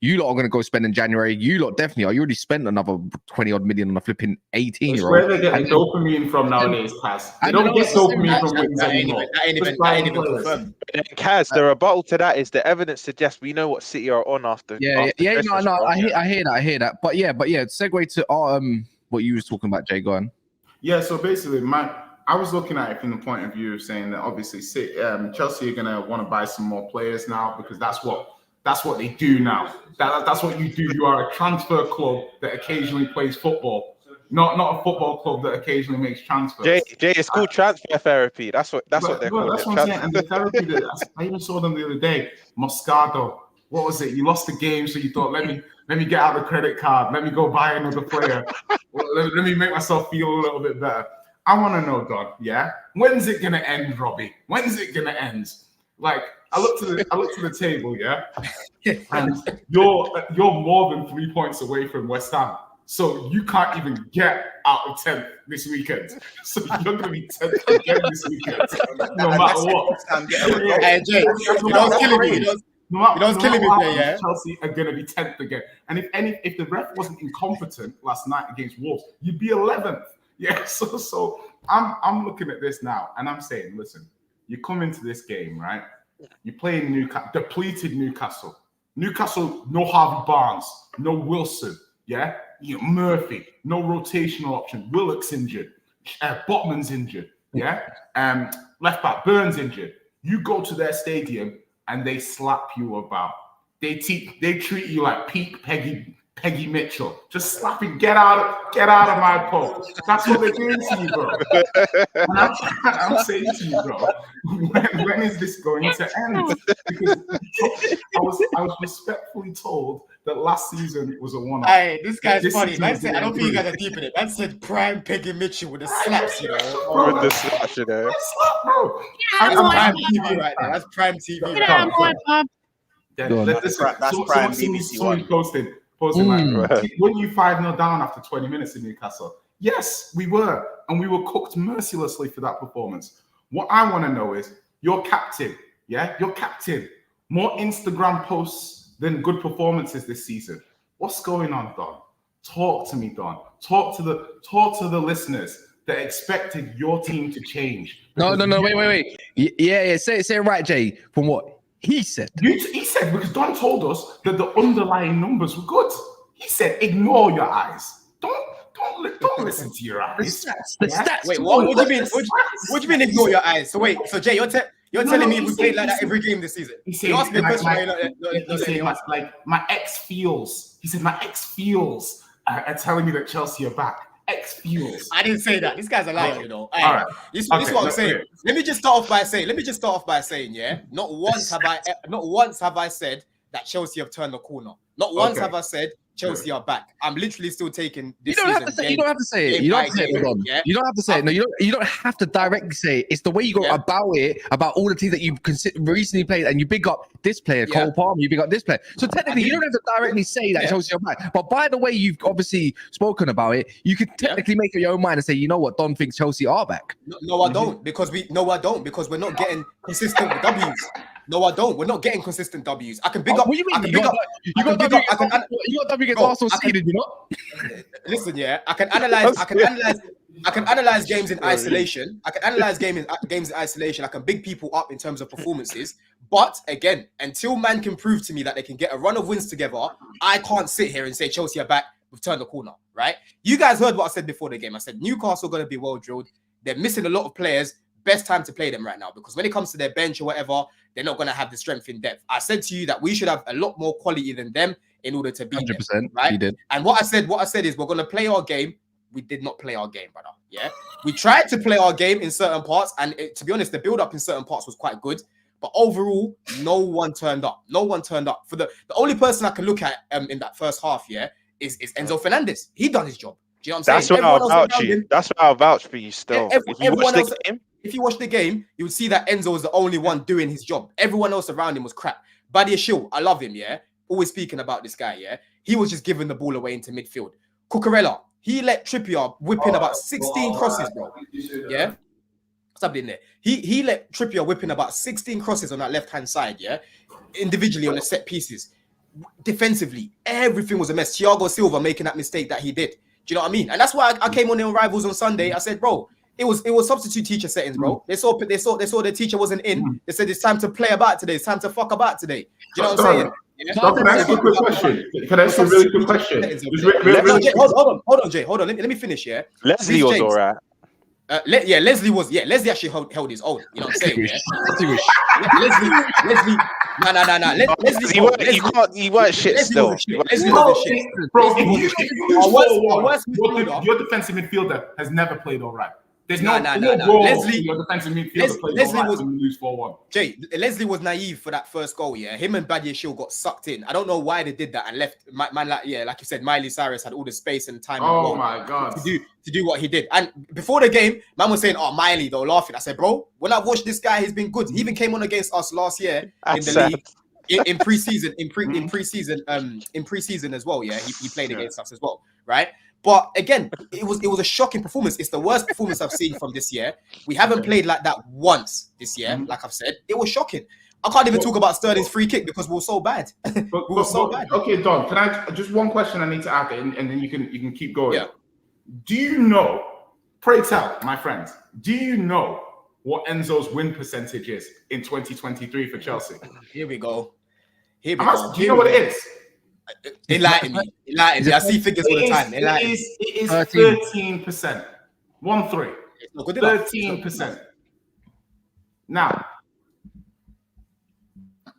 you lot are going to go spend in January. You lot definitely are. You already spent another 20 odd million on a flipping 18-year-old. Where they getting dopamine from nowadays, Kaz? They don't get dopamine from wins anymore. That ain't even confirmed. Kaz, the rebuttal to that is the evidence suggests we know what City are on after. I hear that. But yeah, segue to what you was talking about, Jay. Go on. Yeah, so basically, I was looking at it from the point of view of saying that obviously Chelsea are going to want to buy some more players now because that's what they do now. That's what you do. You are a transfer club that occasionally plays football, not a football club that occasionally makes transfers. Jay, it's called transfer therapy. That's what they're called. That's what I'm saying. And the therapy I even saw them the other day. Moscato. What was it? You lost the game, so you thought, let me get out the credit card. Let me go buy another player. let me make myself feel a little bit better. I want to know, Don. Yeah, when's it gonna end, Robbie? When's it gonna end? Like, I look to the table, yeah, and you're more than 3 points away from West Ham, so you can't even get out of 10th this weekend. So you're gonna be 10th again this weekend, no matter what. Hey, Jay, killing me there, yeah. Chelsea are going to be 10th again. And if the ref wasn't incompetent last night against Wolves, you'd be 11th. Yeah, so I'm looking at this now, and I'm saying, listen, you come into this game, right? You play in Newcastle, depleted Newcastle. Newcastle, no Harvey Barnes, no Wilson, yeah? Murphy, no rotational option. Willock's injured. Botman's injured, yeah? Left back, Burns injured. You go to their stadium and they slap you about. They treat you like peak Peggy Mitchell. Just slapping, get out of my pub. That's what they're doing to you, bro. And I'm saying to you, bro, when is this going to end? Because I was respectfully told that last season was a one-off. Hey, this guy's funny. I don't think you guys are deep in it. That said prime Peggy Mitchell with the slaps, you know. With the slaps, you know. Bro. That's prime TV right there. That's prime TV right there. That's prime BBC One. Posting like, when you 5-0 down after 20 minutes in Newcastle? Yes, we were. And we were cooked mercilessly for that performance. What I want to know is, your captain, yeah? Your captain. More Instagram posts than good performances this season. What's going on, Don? Talk to me, Don. Talk to the listeners that expected your team to change. No, wait. Yeah, say it right, Jay, from what he said. He said, because Don told us that the underlying numbers were good. He said, ignore your eyes. Don't listen to your eyes. The stats. Wait, what do you mean? What do you mean ignore your eyes? So wait, so Jay, you're telling me we played like that every game this season? You asked me a question. My ex feels. He said my ex feels are telling me that Chelsea are back. Ex feels. I didn't say that. This guy's a liar, you know. All right. This is what I'm saying. Okay. Let me just start off by saying, yeah. Not once have I said that Chelsea have turned the corner. Not once have I said Chelsea are back. I'm literally still taking this season. You don't have to say it. You don't have to say it. You don't have to say it. No, you don't have to directly say it. It's the way you go about it, about all the teams that you've recently played, and you big up this player, Cole Palmer, you big up this player. So technically, you don't have to directly say that Chelsea are back. But by the way you've obviously spoken about it, you can technically make up your own mind and say, you know what, Don thinks Chelsea are back. No, I don't, because we're not getting consistent W's. No, I don't. We're not getting consistent W's. I can big up. What do you mean? You got W against Arsenal seeded, you know? Listen, I can analyze games in isolation. I can analyze games in isolation. I can big people up in terms of performances. But again, until man can prove to me that they can get a run of wins together, I can't sit here and say Chelsea are back. We've turned the corner, right? You guys heard what I said before the game. I said Newcastle are going to be well drilled. They're missing a lot of players. Best time to play them right now, because when it comes to their bench or whatever, they're not going to have the strength in depth. I said to you that we should have a lot more quality than them in order to beat 100%, them, right? You did. And what I said is we're going to play our game. We did not play our game, brother. Yeah, we tried to play our game in certain parts, and to be honest, the build-up in certain parts was quite good. But overall, no one turned up. No one turned up. For the only person I can look at in that first half, is Enzo Fernandez. He done his job. Do you know what I'm saying? That's why I'll vouch for you still. If you watch the game, you would see that Enzo was the only one doing his job. Everyone else around him was crap. Badia Shield, I love him, always speaking about this guy, he was just giving the ball away into midfield. Cucurella, he let Trippier whip in about 16 crosses, bro. Something there. He let Trippier whip in about 16 crosses on that left-hand side, individually on the set pieces. Defensively, everything was a mess. Thiago Silva making that mistake that he did. Do you know what I mean? And that's why I came on the Rivals on Sunday. I said, bro, it was substitute teacher settings, bro. They saw the teacher wasn't in. They said it's time to play about today. It's time to fuck about today. Do you know what I'm saying? Can I ask you a quick question? Can I ask you a really quick question? Hold on, Jay. Hold on. Let me finish. Leslie was all right. Leslie actually held his own. You know what I'm saying? Leslie. No. He weren't shit still. Leslie was shit. Bro, your defensive midfielder has never played all right. There's no Leslie, your defensive midfielder played all right when we lose 4-1. Jay, Leslie was naive for that first goal. Him and Badia Shield got sucked in. I don't know why they did that and left. Man, like you said, Miley Cyrus had all the space and time. Oh my God! To do what he did. And before the game, man was saying, "Oh, Miley," though, laughing. I said, "Bro, when I've watched this guy, he's been good. He even came on against us last year in the league, in preseason, in preseason as well. He played against us as well, right?" But again, it was a shocking performance. It's the worst performance I've seen from this year. We haven't played like that once this year, like I've said. It was shocking. I can't even talk about Sterling's free kick because we were so bad. bad. Okay, Don, can I just one question I need to ask, and then you can keep going. Yeah. Do you know? Pray tell, my friends. Do you know what Enzo's win percentage is in 2023 for Chelsea? Here we go. Do you know what it is? Enlighten me. I see figures all the time. It is 13%. 1-3. It's not good enough. 13%. Now,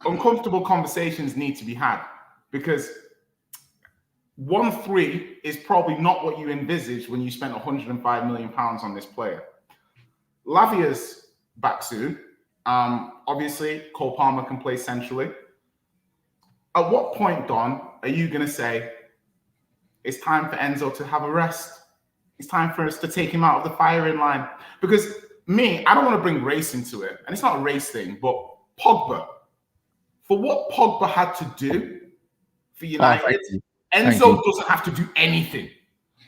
uncomfortable conversations need to be had because 1-3 is probably not what you envisaged when you spent £105 million on this player. Lavia's back soon. Obviously, Cole Palmer can play centrally. At what point, Don, are you going to say it's time for Enzo to have a rest? It's time for us to take him out of the firing line. Because I don't want to bring race into it. And it's not a race thing, but Pogba. For what Pogba had to do for United, Enzo doesn't have to do anything.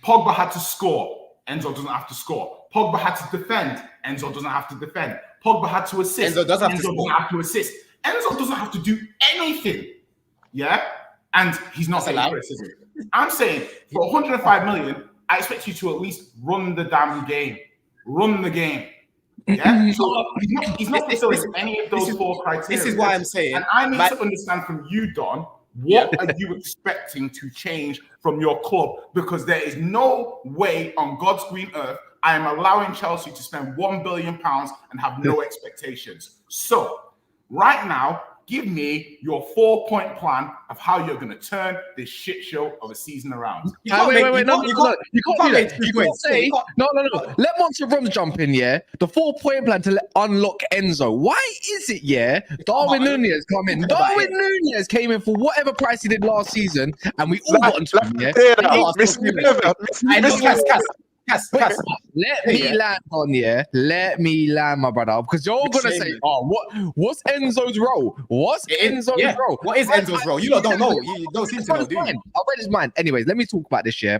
Pogba had to score. Enzo doesn't have to score. Pogba had to defend. Enzo doesn't have to defend. Pogba had to assist. Enzo doesn't have to assist. Enzo doesn't have to do anything. Yeah? And he's not saying criticism. I'm saying for 105 million, I expect you to at least run the damn game. Run the game. Yeah? So he's not fulfilling any of those four criteria. This is why I'm saying. And I need to understand from you, Don, what are you expecting to change from your club? Because there is no way on God's green earth I am allowing Chelsea to spend £1 billion and have no expectations. So, right now, give me your 4-point plan of how you're going to turn this shit show of a season around. You can't say no. Let Monty Roms jump in, yeah. The 4-point plan to unlock Enzo. Why is it, yeah? Darwin Nunez come in. Darwin Nunez came in for whatever price he did last season, and we all got into him, yeah. Cass. Let me land on, yeah. Let me land, my brother, because you're gonna say, what's Enzo's role? What's Enzo's role? What is Enzo's role? You lot don't know. You don't seem to know, do you? I'll read his mind. Anyways, let me talk about this, yeah.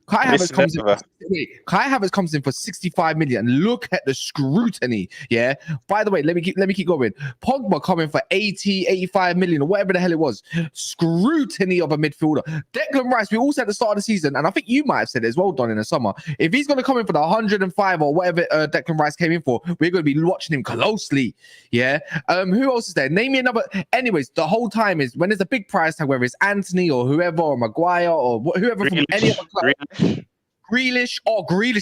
Kai Havertz comes in for 65 million. Look at the scrutiny. Yeah. By the way, let me keep going. Pogba coming for 85 million or whatever the hell it was. Scrutiny of a midfielder. Declan Rice, we all said at the start of the season, and I think you might have said it as well, Don, in the summer. If he's going to come in for the 105 or whatever Declan Rice came in for, we're going to be watching him closely. Yeah. Who else is there? Name me another. Anyways, the whole time is when there's a big price tag, whether it's Anthony or whoever or Maguire or whoever from any other club. Grealish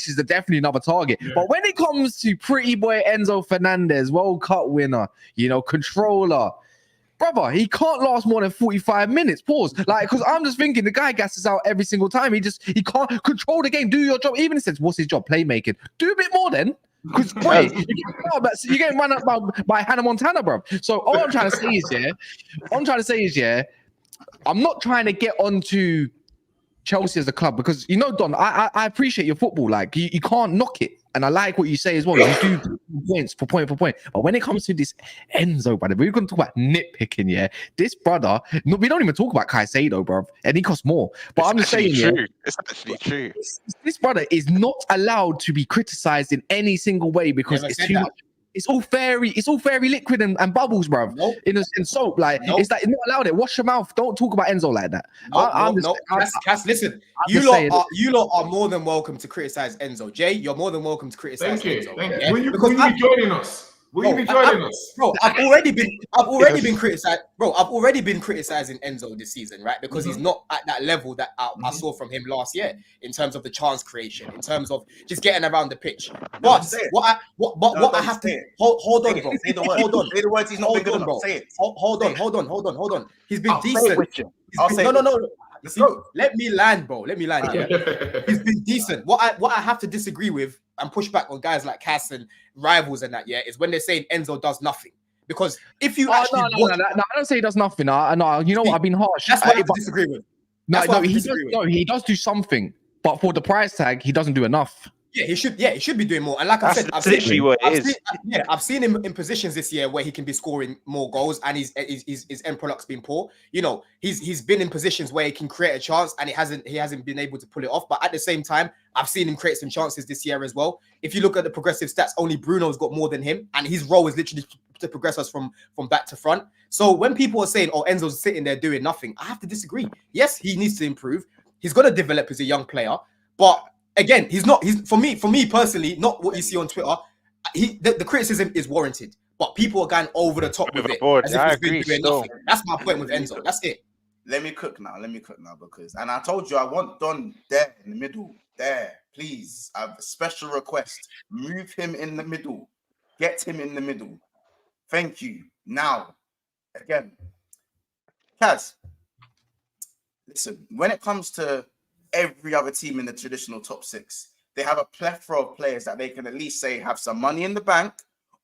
is definitely another target. Yeah. But when it comes to pretty boy Enzo Fernandez, World Cup winner, controller, brother, he can't last more than 45 minutes. Pause. Because I'm just thinking the guy gasses out every single time. He can't control the game. Do your job. Even if it says, what's his job? Playmaking. Do a bit more then. Because you're getting run up by Hannah Montana, bro. So all I'm trying to say is, I'm not trying to get onto Chelsea as a club because Don, I appreciate your football. Like you can't knock it, and I like what you say as well. You do points for point. But when it comes to this Enzo, brother, we're going to talk about nitpicking. Yeah, this brother. No, we don't even talk about Caicedo, bro, and he costs more. But I'm just saying, it's actually true. This brother is not allowed to be criticized in any single way because it's too much. It's all fairy liquid and bubbles, bro. Nope. In soap, it's like not allowed it. Wash your mouth. Don't talk about Enzo like that. Cass, listen. You lot are more than welcome to criticize Enzo. Jay, you're more than welcome to criticize Enzo. Thank you. Will you be joining us? Will you be joining us? Bro, I've already been criticized. Bro, I've already been criticizing Enzo this season, right? Because he's not at that level that I saw from him last year in terms of the chance creation, in terms of just getting around the pitch. But what I have to hold on, bro. Hold on. Say the words he's not been good enough. Say it. Hold on. He's been decent. No. Let me land, bro. Let me land. Yeah. He's been decent. What I have to disagree with and push back on guys like Cass and rivals and that, is when they're saying Enzo does nothing. Because if you I don't say he does nothing. No, you know what? I've been harsh. That's what I disagree with. He does do something, but for the price tag, he doesn't do enough. Yeah, he should be doing more. And like I said, I've seen him in positions this year where he can be scoring more goals, and his end product's been poor. He's been in positions where he can create a chance, and he hasn't been able to pull it off. But at the same time, I've seen him create some chances this year as well. If you look at the progressive stats, only Bruno's got more than him, and his role is literally progress us from back to front. So when people are saying, "Oh, Enzo's sitting there doing nothing," I have to disagree. Yes, he needs to improve. He's got to develop as a young player, but again, he's not. He's for me personally, not what you see on Twitter. The criticism is warranted, but people are going over the top with it as if he's been doing nothing. That's my point with Enzo. That's it. Let me cook now because, and I told you I want Don there in the middle. There, please. I have a special request. Move him in the middle. Get him in the middle. Thank you. Now, again, Kaz, listen, when it comes to every other team in the traditional top 6, they have a plethora of players that they can at least say have some money in the bank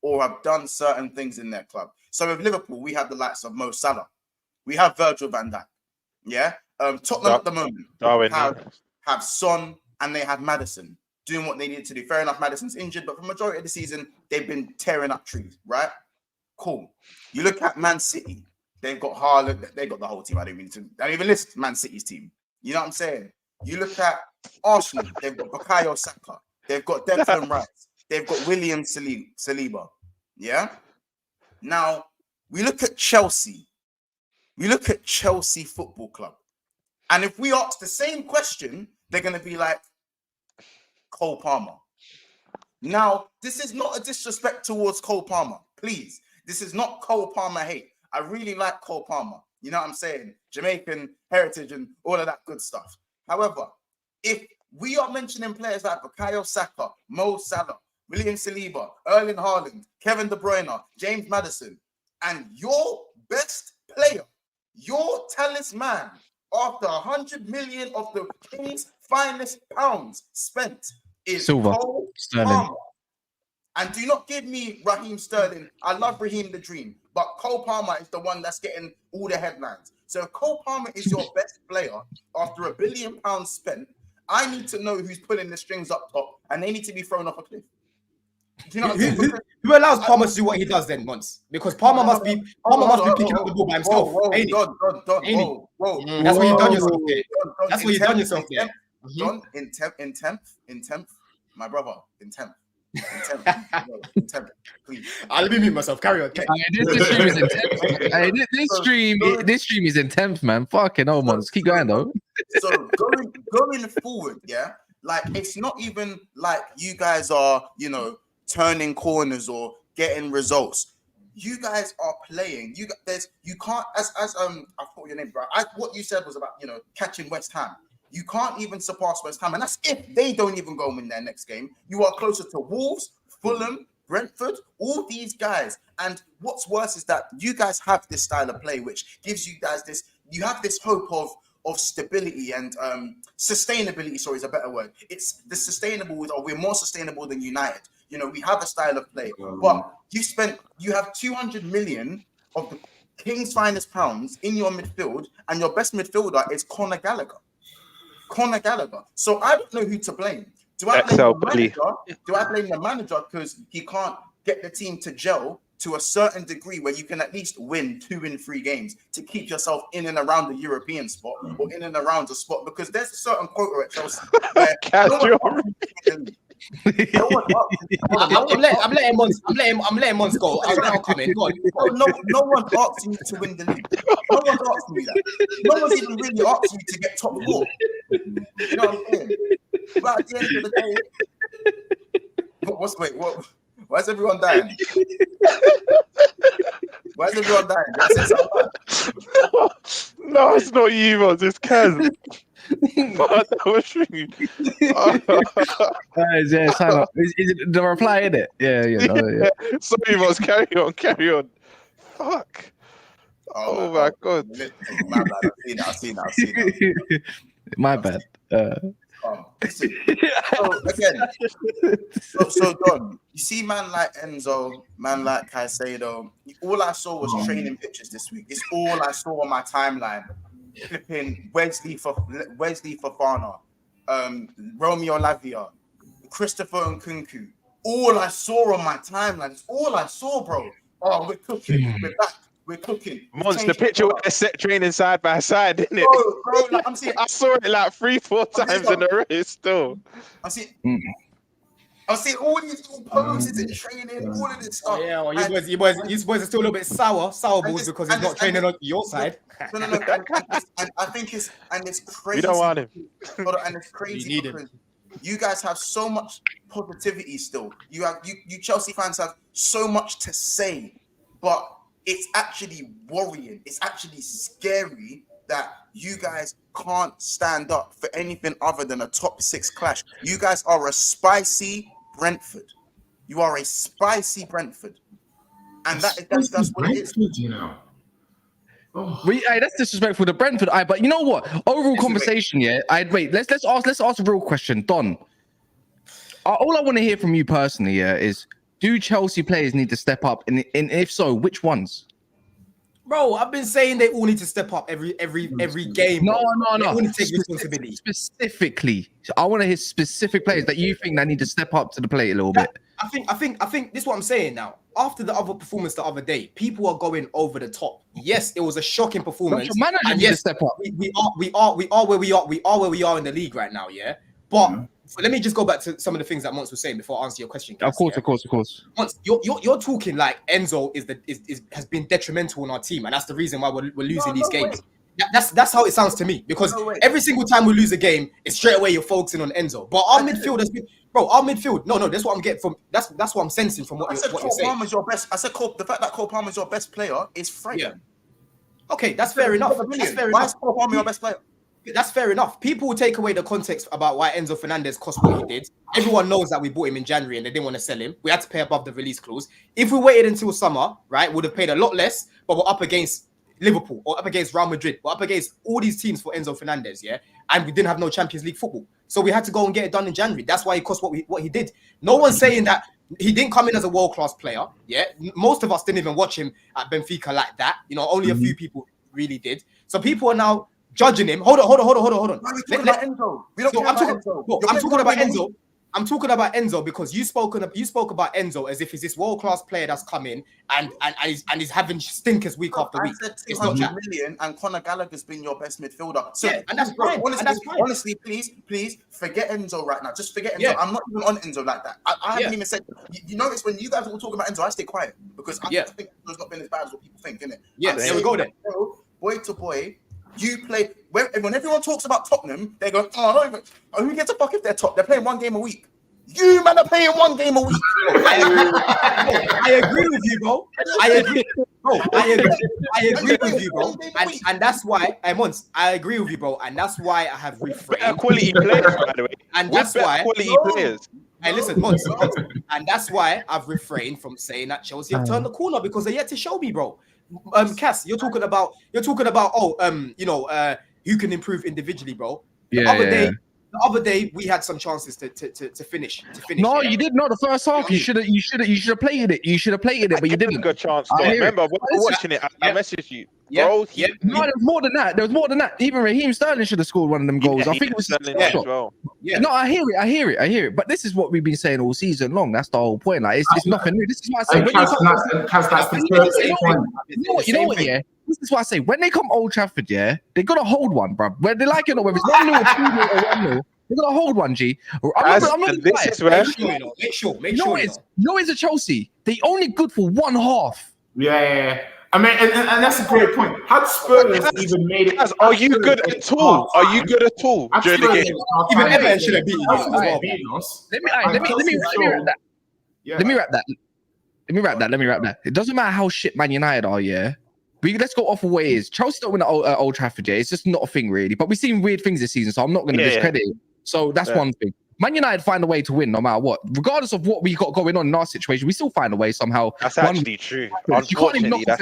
or have done certain things in their club. So with Liverpool, we have the likes of Mo Salah. We have Virgil van Dijk. Yeah. Tottenham at the moment have Son and they have Maddison doing what they need to do. Fair enough, Maddison's injured, but for the majority of the season, they've been tearing up trees, right? Cool. You look at Man City, they've got Haaland, they've got the whole team. I don't even list Man City's team. You know what I'm saying? You look at Arsenal, they've got Bukayo Saka, they've got Declan Rice, they've got William Saliba. Yeah? Now, we look at Chelsea. We look at Chelsea Football Club. And if we ask the same question, they're going to be like, Cole Palmer. Now, this is not a disrespect towards Cole Palmer. Please. This is not Cole Palmer hate. I really like Cole Palmer. You know what I'm saying? Jamaican heritage and all of that good stuff. However, if we are mentioning players like Bukayo Saka, Mo Salah, William Saliba, Erling Haaland, Kevin De Bruyne, James Maddison, and your best player, your talisman, after 100 million of the King's finest pounds spent, is Cole Palmer. And do not give me Raheem Sterling. I love Raheem the Dream, but Cole Palmer is the one that's getting all the headlines. So if Cole Palmer is your best player after £1 billion spent, I need to know who's pulling the strings up top, and they need to be thrown off a cliff. Do you know what I'm saying? Who allows Palmer to do what he does then once? Because Palmer must be picking up the ball by himself. That's what you've done yourself there. That's what you've done yourself there. Don, in 10th, my brother, in 10th. Please. Let me mute myself. Carry on. This stream is intense. This stream is intense, man. Fucking hell, man. Let's keep going though. So going forward, yeah, like it's not even like you guys are, turning corners or getting results. You guys are playing. You can't as I thought your name, bro. What you said was about catching West Ham. You can't even surpass West Ham, and that's if they don't even go in their next game. You are closer to Wolves, Fulham, Brentford, all these guys. And what's worse is that you guys have this style of play, which gives you guys this. You have this hope of stability and sustainability. Sorry, is a better word. It's the sustainable we're more sustainable than United. We have a style of play, but you have 200 million of the King's finest pounds in your midfield, and your best midfielder is Conor Gallagher. So I don't know who to blame. Do I blame the manager because he can't get the team to gel to a certain degree where you can at least win 2 in 3 games to keep yourself in and around the European spot or in and around the spot? Because there's a certain quota at Chelsea where I'm letting Mons go. I'll come in. Go on. No one's asking you to win the league. No one's asking you that. No one's even really asking you to get top 4. You know what I'm saying? But at the end of the day, why is everyone dying? Why is everyone dying? No, it's not you, Mons. It's Kaz. That was me. Yeah, sign up. Is it the reply in it? Yeah. Sorry, Mons. Carry on. Fuck. Oh my God. My bad. I've seen that. My bad. Listen. So Don, you see man like Enzo, man like Caicedo, all I saw was training pictures this week. It's all I saw on my timeline. Flipping Wesley Fofana, Romeo Lavia, Christopher Nkunku. All I saw on my timeline. It's all I saw, bro. Oh, we're cooking. We're back. We're cooking. Mons, the picture with the set training side by side, isn't it? Bro, like, I saw it like 3-4 times in a row still. I see. I see all these little poses in training, all of this stuff. Oh, yeah, well, you boys are still a little bit sour balls because he's not training on your side. No. And I think it's crazy. We don't want him. And it's crazy because you guys have so much positivity still. You Chelsea fans have so much to say, but it's actually worrying. It's actually scary that you guys can't stand up for anything other than a top 6 clash. You guys are a spicy Brentford. You are a spicy Brentford. And that's what it is. You know. Oh. That's disrespectful to Brentford. But you know what? Overall conversation, yeah. Let's ask a real question, Don. All I want to hear from you personally, yeah, is do Chelsea players need to step up? And if so, which ones? Bro, I've been saying they all need to step up every game. No. They all need to take responsibility. Specifically, I want to hear specific players that you think that need to step up to the plate a little bit. I think this is what I'm saying now. After the other performance the other day, people are going over the top. Yes, it was a shocking performance. Your manager and needs to step up. We are where we are. We are where we are in the league right now. Yeah, but let me just go back to some of the things that Mons was saying before I answer your question. Guys, Of course. Mons, you're talking like Enzo has been detrimental on our team, and that's the reason why we're losing these games. That's how it sounds to me, because every single time we lose a game, it's straight away you're focusing on Enzo. But our midfield has been, bro. Our midfield, no, that's what I'm getting from. That's what I'm sensing from what you're saying. Cole Palmer's your best. I said the fact that Cole Palmer's your best player is frightening. Yeah. Okay, that's fair enough. Why is Cole Palmer your best player? That's fair enough. People will take away the context about why Enzo Fernandez cost what he did. Everyone knows that we bought him in January and they didn't want to sell him. We had to pay above the release clause. If we waited until summer, right, would have paid a lot less, but we're up against Liverpool or up against Real Madrid. We're up against all these teams for Enzo Fernandez, yeah? And we didn't have no Champions League football. So we had to go and get it done in January. That's why he cost what he did. No one's saying that he didn't come in as a world-class player, yeah? Most of us didn't even watch him at Benfica like that. You know, only a few people really did. So people are now judging him. Hold on. Why are we talking about Enzo? We don't care about Enzo. I'm talking about Enzo. I'm talking about Enzo because you spoke about Enzo as if he's this world-class player that's come in and he's having stinkers week after week. I said 200 million and Conor Gallagher's been your best midfielder. So yeah, and that's fine. Honestly, please forget Enzo right now. Just forget Enzo. Yeah. I'm not even on Enzo like that. I haven't even said. You notice when you guys all talk about Enzo, I stay quiet because I think Enzo's not been as bad as what people think, innit? Yeah, there we go then. Boy to boy. You play when everyone talks about Tottenham, they go, who gets a fuck if they're top? They're playing one game a week. You man are playing one game a week. I agree with you, bro. I agree with you, bro. And that's why I agree with you, bro. And that's why I have refrained. Quality players, by the way. And that's why quality players. Hey, listen, Mons, and that's why I've refrained from saying that Chelsea have turned the corner because they're yet to show me, bro. Cass, you're talking about who can improve individually, bro. The other day we had some chances to finish. No, you did not. The first half, you should have played it. You should have played it, but you didn't. Good chance. Remember, when we're watching it, I messaged you. Bro, no, there was more than that. Even Raheem Sterling should have scored one of them goals. I think it was Sterling as well. Yeah. No, I hear it. But this is what we've been saying all season long. That's the whole point. Like it's nothing new. This is why I say you know what? Yeah. This is why I say when they come Old Trafford, yeah, they gotta hold one, bro. Whether they like it or whether it's 1-0 or 2-0 or 1-0, they gotta hold one, G. I'm not this is where make sure. It's a Chelsea. They only good for one half. Yeah. I mean, and that's a great point. Had Spurs even made it? Are you good at all? Are you good at all during the game? Even Everton should have beaten us. Let me wrap that. It doesn't matter how shit Man United are, yeah. Let's go off of what it is. Chelsea don't win at Old Trafford, yeah. It's just not a thing, really. But we've seen weird things this season, so I'm not going to discredit it. So that's one thing. Man United find a way to win no matter what. Regardless of what we got going on in our situation, we still find a way somehow. That's actually true. You can't even knock us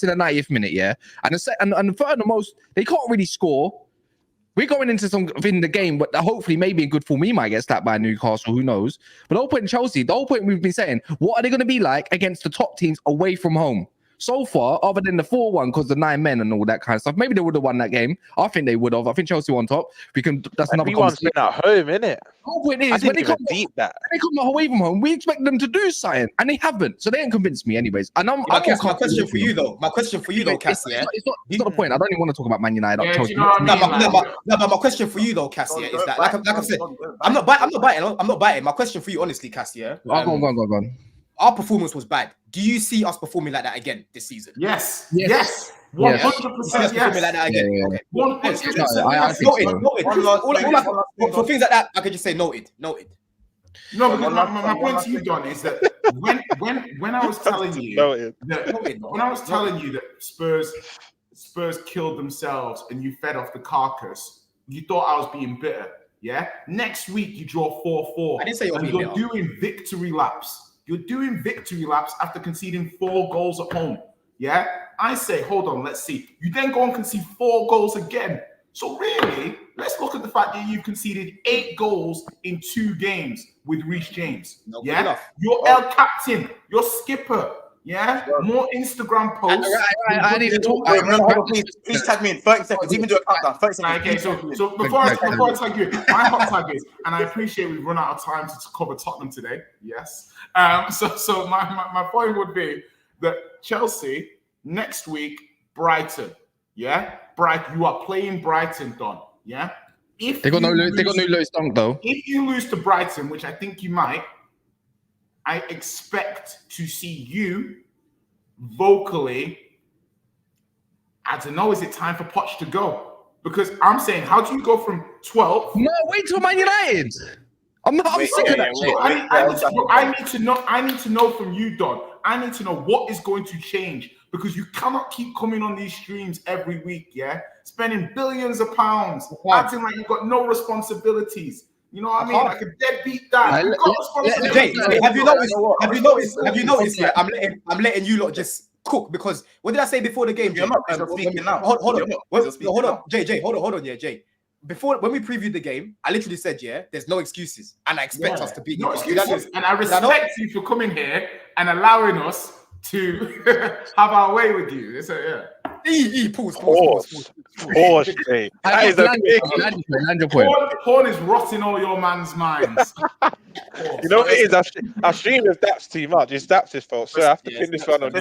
in the 90th minute, yeah? And furthermost, they can't really score. We're going into the game, but hopefully maybe in good form. We might get slapped by Newcastle, who knows? But the whole point in Chelsea, the whole point we've been saying, what are they going to be like against the top teams away from home? so far, other than the 4-1 because the 9 men and all that kind of stuff. Maybe they would have won that game. I think they would have. I think Chelsea were on top. That's another Everyone's been conversation. at home, innit? The point is, I when didn't even deep that. they come away from home, we expect them to do something, and they haven't. So they ain't convinced me, anyways. And I'm my question for you though, Cass, yeah? It's not the point. I don't even want to talk about Man United. Yeah, Chelsea. you know what I mean? No, but my question for you though, Cass, yeah, is that like I've said, I'm not biting. My question for you, honestly, Cass, yeah. Go on. Our performance was bad. Do you see us performing like that again this season? Yes. 100%. Yes. Yes. Like that again. Yeah. Okay. 100%. I think so. Noted. For things like that, I could just say noted. No, because my point to you, Don, is that when I was telling you that Spurs killed themselves and you fed off the carcass, you thought I was being bitter. Yeah. Next week you draw 4-4. I didn't say you're doing victory laps. You're doing victory laps after conceding 4 goals at home. Yeah. I say, hold on, let's see. You then go and concede 4 goals again. So really, let's look at the fact that you've conceded 8 goals in 2 games with Reece James. Yeah. You're El Captain. You're skipper. Yeah. More Instagram posts. I need to talk. Please tag me in 30 seconds. Even do a countdown. 30 seconds. Okay, so before I tag you, my hot tag is, and I appreciate we've run out of time to cover Tottenham today. Yes. So my point would be that Chelsea next week, Brighton. Yeah, Brighton. You are playing Brighton, Don. Yeah. If they got no Lewis Dunk though. If you lose to Brighton, which I think you might, I expect to see you vocally. I don't know. Is it time for Poch to go? Because I'm saying, how do you go from 12? No, wait till Man United. I'm sick of that shit. I need to know from you, Don. I need to know what is going to change, because you cannot keep coming on these streams every week, yeah? Spending billions of pounds, acting like you've got no responsibilities. You know what I mean? Like a deadbeat dad. Jay, have you noticed? Yeah, I'm letting you lot just cook, because what did I say before the game? Jay? Hold on, Jay. Hold on, yeah, Jay. Before, when we previewed the game, I literally said, yeah, there's no excuses, and I expect us to beat you. No excuses, and I respect you for coming here and allowing us to have our way with you. So yeah. Pause. Jay. That is a big Horn is rotting all your man's minds. You know what it is? I stream with Daps too much. It's Daps' fault. So I have to pin this one on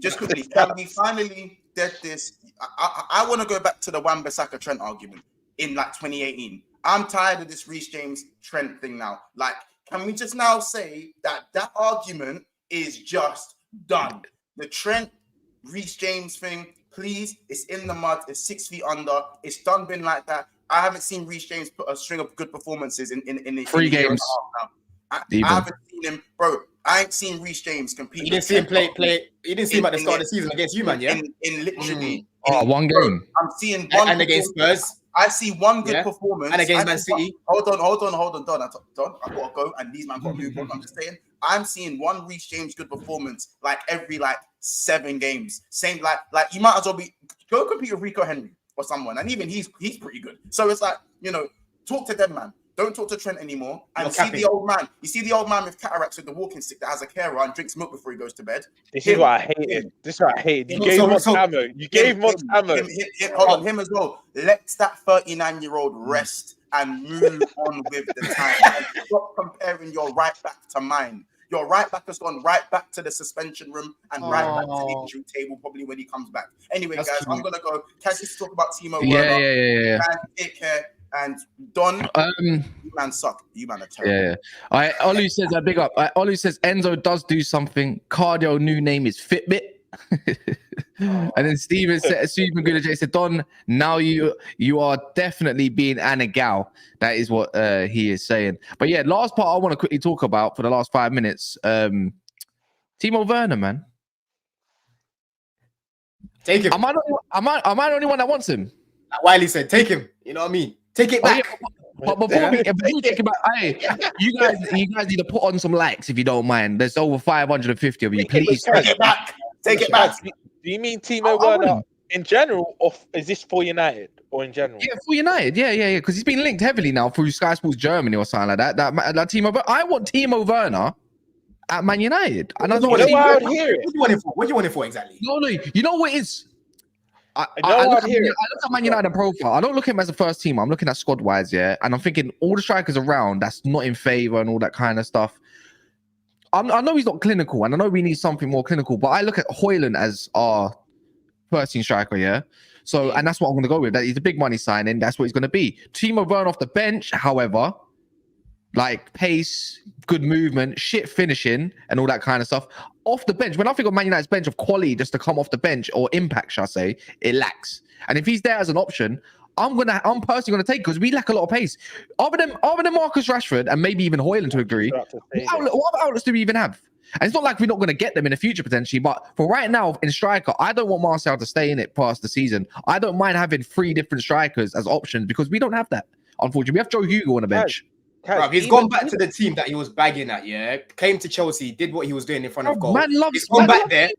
just quickly. Can we finally get this? I want to go back to the Wan-Bissaka Trent argument in like 2018. I'm tired of this Reece James Trent thing now. Like, can we just now say that argument is just done? The Trent Reece James thing, please, it's in the mud. It's 6 feet under. It's done been like that. I haven't seen Reece James put a string of good performances in 3 games. I haven't seen him, bro. I ain't seen Reece James compete. You didn't see him play. You didn't see him at the start of the season against you, man. Yeah. In literally. One game. I'm seeing one. And against Spurs. I see one good performance. And against Man City. Hold on, Don. I gotta go, and these man got to move on. I'm just saying, I'm seeing one Reece James good performance like every 7 games. Same like you might as well go compete with Rico Henry or someone, and even he's pretty good. So it's like, talk to them, man. Don't talk to Trent anymore. And see the old man. You see the old man with cataracts with the walking stick that has a carer and drinks milk before he goes to bed. This is what I hated. You gave Mont ammo. You gave Mont ammo. Hold on, him as well. Let that 39-year-old rest and move on with the time. Stop comparing your right back to mine. Your right back has gone right back to the suspension room and right back to the injury table probably when he comes back. Anyway, guys, I'm going to go. Cassie's talk about Timo Werner. Yeah. Take care. And Don, you man suck. You man are terrible. Yeah. Olu says, I big up. Olu says Enzo does do something. Cardio new name is Fitbit. And then Stephen said, Don, now you are definitely being Anna Gal. That is what he is saying. But yeah, last part I want to quickly talk about for the last 5 minutes. Timo Werner, man. Take him. Am I the only one that wants him? Like Wiley said, take him. You know what I mean? Take it back. But before we take it back, you guys need to put on some likes if you don't mind. There's over 550 of you. Please take it back. Take it back. Do you mean Timo Werner in general, or is this for United or in general? Yeah, for United. Yeah. Because he's been linked heavily now through Sky Sports Germany or something like that. That Timo. But I want Timo Werner at Man United. And I You know why I would hear it? What do you want it for? What do you want it for exactly? No, you know what it is? I look at Man United profile. I don't look at him as a first team. I'm looking at squad wise, yeah. And I'm thinking all the strikers around that's not in favor and all that kind of stuff. I know he's not clinical, and I know we need something more clinical. But I look at Højlund as our first team striker, yeah. So, and that's what I'm going to go with. That he's a big money signing. That's what he's going to be. Timo Werner off the bench, however, like pace, good movement, shit finishing, and all that kind of stuff. Off the bench, when I think of Man United's bench of quality just to come off the bench or impact, shall I say, it lacks. And if he's there as an option, I'm personally gonna take, because we lack a lot of pace. Other than Marcus Rashford and maybe even Højlund to a degree, what outlets do we even have? And it's not like we're not going to get them in the future potentially, but for right now in striker, I don't want Martial to stay in it past the season. I don't mind having 3 different strikers as options because we don't have that. Unfortunately, we have Joe Hugo on the bench. Bro, he's gone back to the team that he was bagging at, yeah. Came to Chelsea, did what he was doing in front of goal. He's gone back there,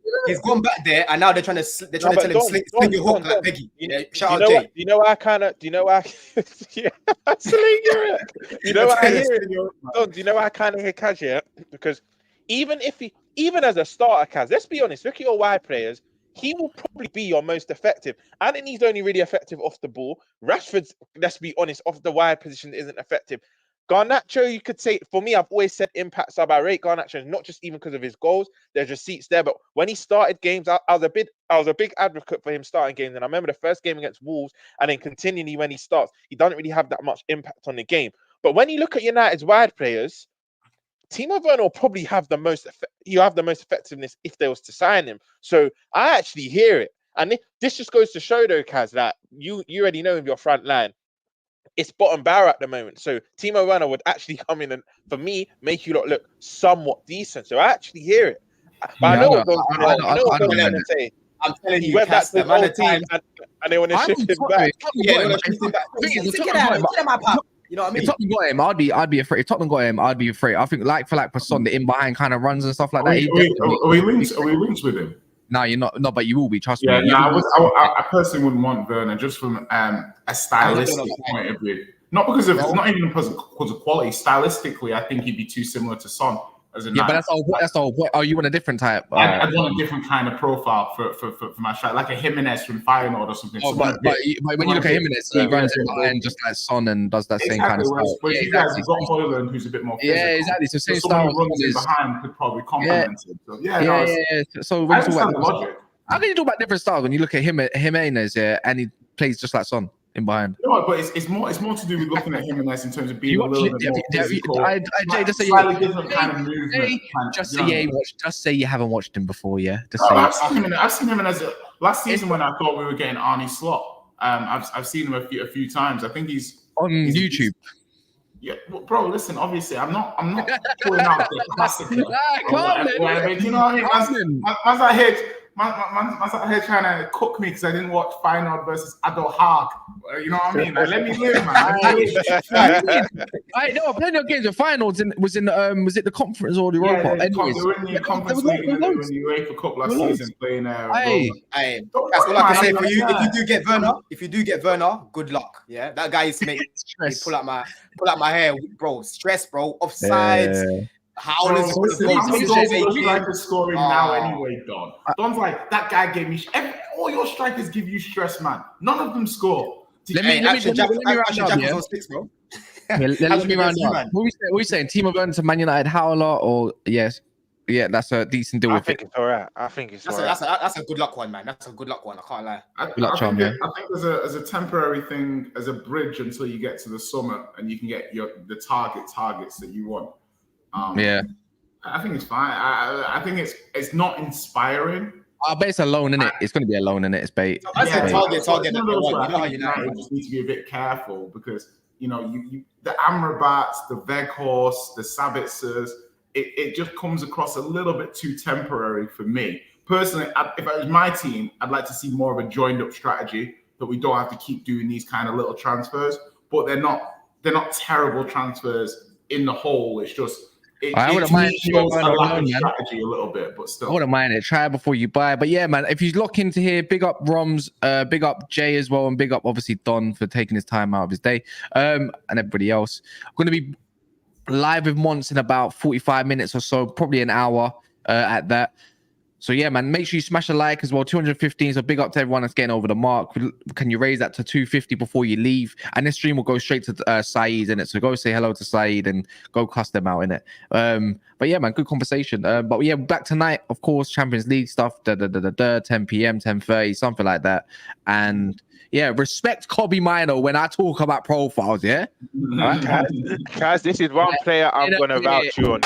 and now they're trying to tell him sling your hook like Peggy. Shout out Jay. Do you know why I kind of? Do you know why? Yeah, sling your hook. You know why I hear it? Do you know why I kind of hear Kaz here? Because even as a starter, Kaz, let's be honest. Look at your wide players. He will probably be your most effective. I think he's only really effective off the ball. Rashford's, let's be honest, off the wide position isn't effective. Garnacho, you could say, for me, I've always said impact sub. I rate Garnacho, not just even because of his goals. There's receipts there, but when he started games, I was a big advocate for him starting games. And I remember the first game against Wolves, and then continually when he starts, he doesn't really have that much impact on the game. But when you look at United's wide players, Timo Werner will probably have the most effectiveness if they was to sign him. So I actually hear it, and this just goes to show, though, Kaz, that you already know in your front line, it's bottom barrel at the moment. So Timo Werner would actually come in and, for me, make you look somewhat decent. So I actually hear it. But I know what God's going to say. I'm telling you, went back to the old team and they want to shift him back. Yeah, they want to shift him back. Get out my pop. You know what I mean? If Tottenham got him, I'd be afraid. If Tottenham got him, I'd be afraid. I think like for Son, the in behind kind of runs and stuff like that. Are we linked with him? No, you're not. No, but you will be. Trust me. Yeah, I personally wouldn't want Werner just from a stylistic point of view. Not because of not even because of quality. Stylistically, I think he'd be too similar to Son. But that's the whole point. Oh, you want a different type? I'd want a different kind of profile for my strike, like a Jimenez from Feyenoord or something. Oh, but when you look at Jimenez, he runs in behind just like Son and does that same kind of stuff. But you guys have got Højlund, who's a bit more physical. Yeah, exactly. So same someone style who runs in behind could probably complement him. So, So when you talk about logic, how can you talk about different styles when you look at Jimenez, and he plays just like Son in behind? No, but it's more to do with looking at Jimenez in terms of being a little bit more physical. Just say slightly different kind of movement. Just say you haven't watched him before, yeah. I've seen him as last season when I thought we were getting Arnie Slot. I've seen him a few times. I think he's on YouTube. Yeah, well, bro. Listen, obviously, I'm not pulling out the classic. You know what I mean? Man's out here trying to cook me because I didn't watch Feyenoord versus Ado Haag. You know what I mean? Like, let me live, man. I know plenty of games. The finals was in was it the conference or the Europa? They were in the conference league in the UEFA Cup last season playing. That's what I can say for you. If you do get Werner, good luck. Yeah, that guy used to make me pull out my hair, bro. Stress, bro. Offsides. How is strikers scoring now anyway, Don? Don's like, that guy gave me all your strikers give you stress, man. None of them score. Let me round up. Let me round up. What are we saying? Timo Werner to Man United howler or yes? Yeah, that's a decent deal. I think it's all right. That's a good luck one, man. That's a good luck one. I can't lie. I think as a temporary thing, as a bridge until you get to the summit and you can get the targets that you want. I think it's fine. I think it's not inspiring. But it's a loan, isn't it? It's going to be a loan, isn't it? It's bait. Target. You just need to be a bit careful because you the Amrabats, the Weghorst, the Sabitzers, it just comes across a little bit too temporary for me personally. If it was my team, I'd like to see more of a joined up strategy that we don't have to keep doing these kind of little transfers. But they're not terrible transfers in the whole. It's just. I wouldn't mind strategy a little bit, but still. I wouldn't mind it. Try it before you buy. But yeah, man, if you look into here, big up Roms, big up Jay as well, and big up obviously Don for taking his time out of his day, and everybody else. I'm going to be live with Wont in about 45 minutes or so, probably an hour at that. So yeah, man, make sure you smash a like as well. 215, so big up to everyone that's getting over the mark. Can you raise that to 250 before you leave? And this stream will go straight to Saeed in it. So go say hello to Saeed and go cuss them out in it. But yeah, man, good conversation. But yeah, back tonight, of course, Champions League stuff. 10 p.m., 10:30, something like that. And yeah, respect Kobe Mino when I talk about profiles. Yeah, Kaz, this is one player I'm gonna vouch you on.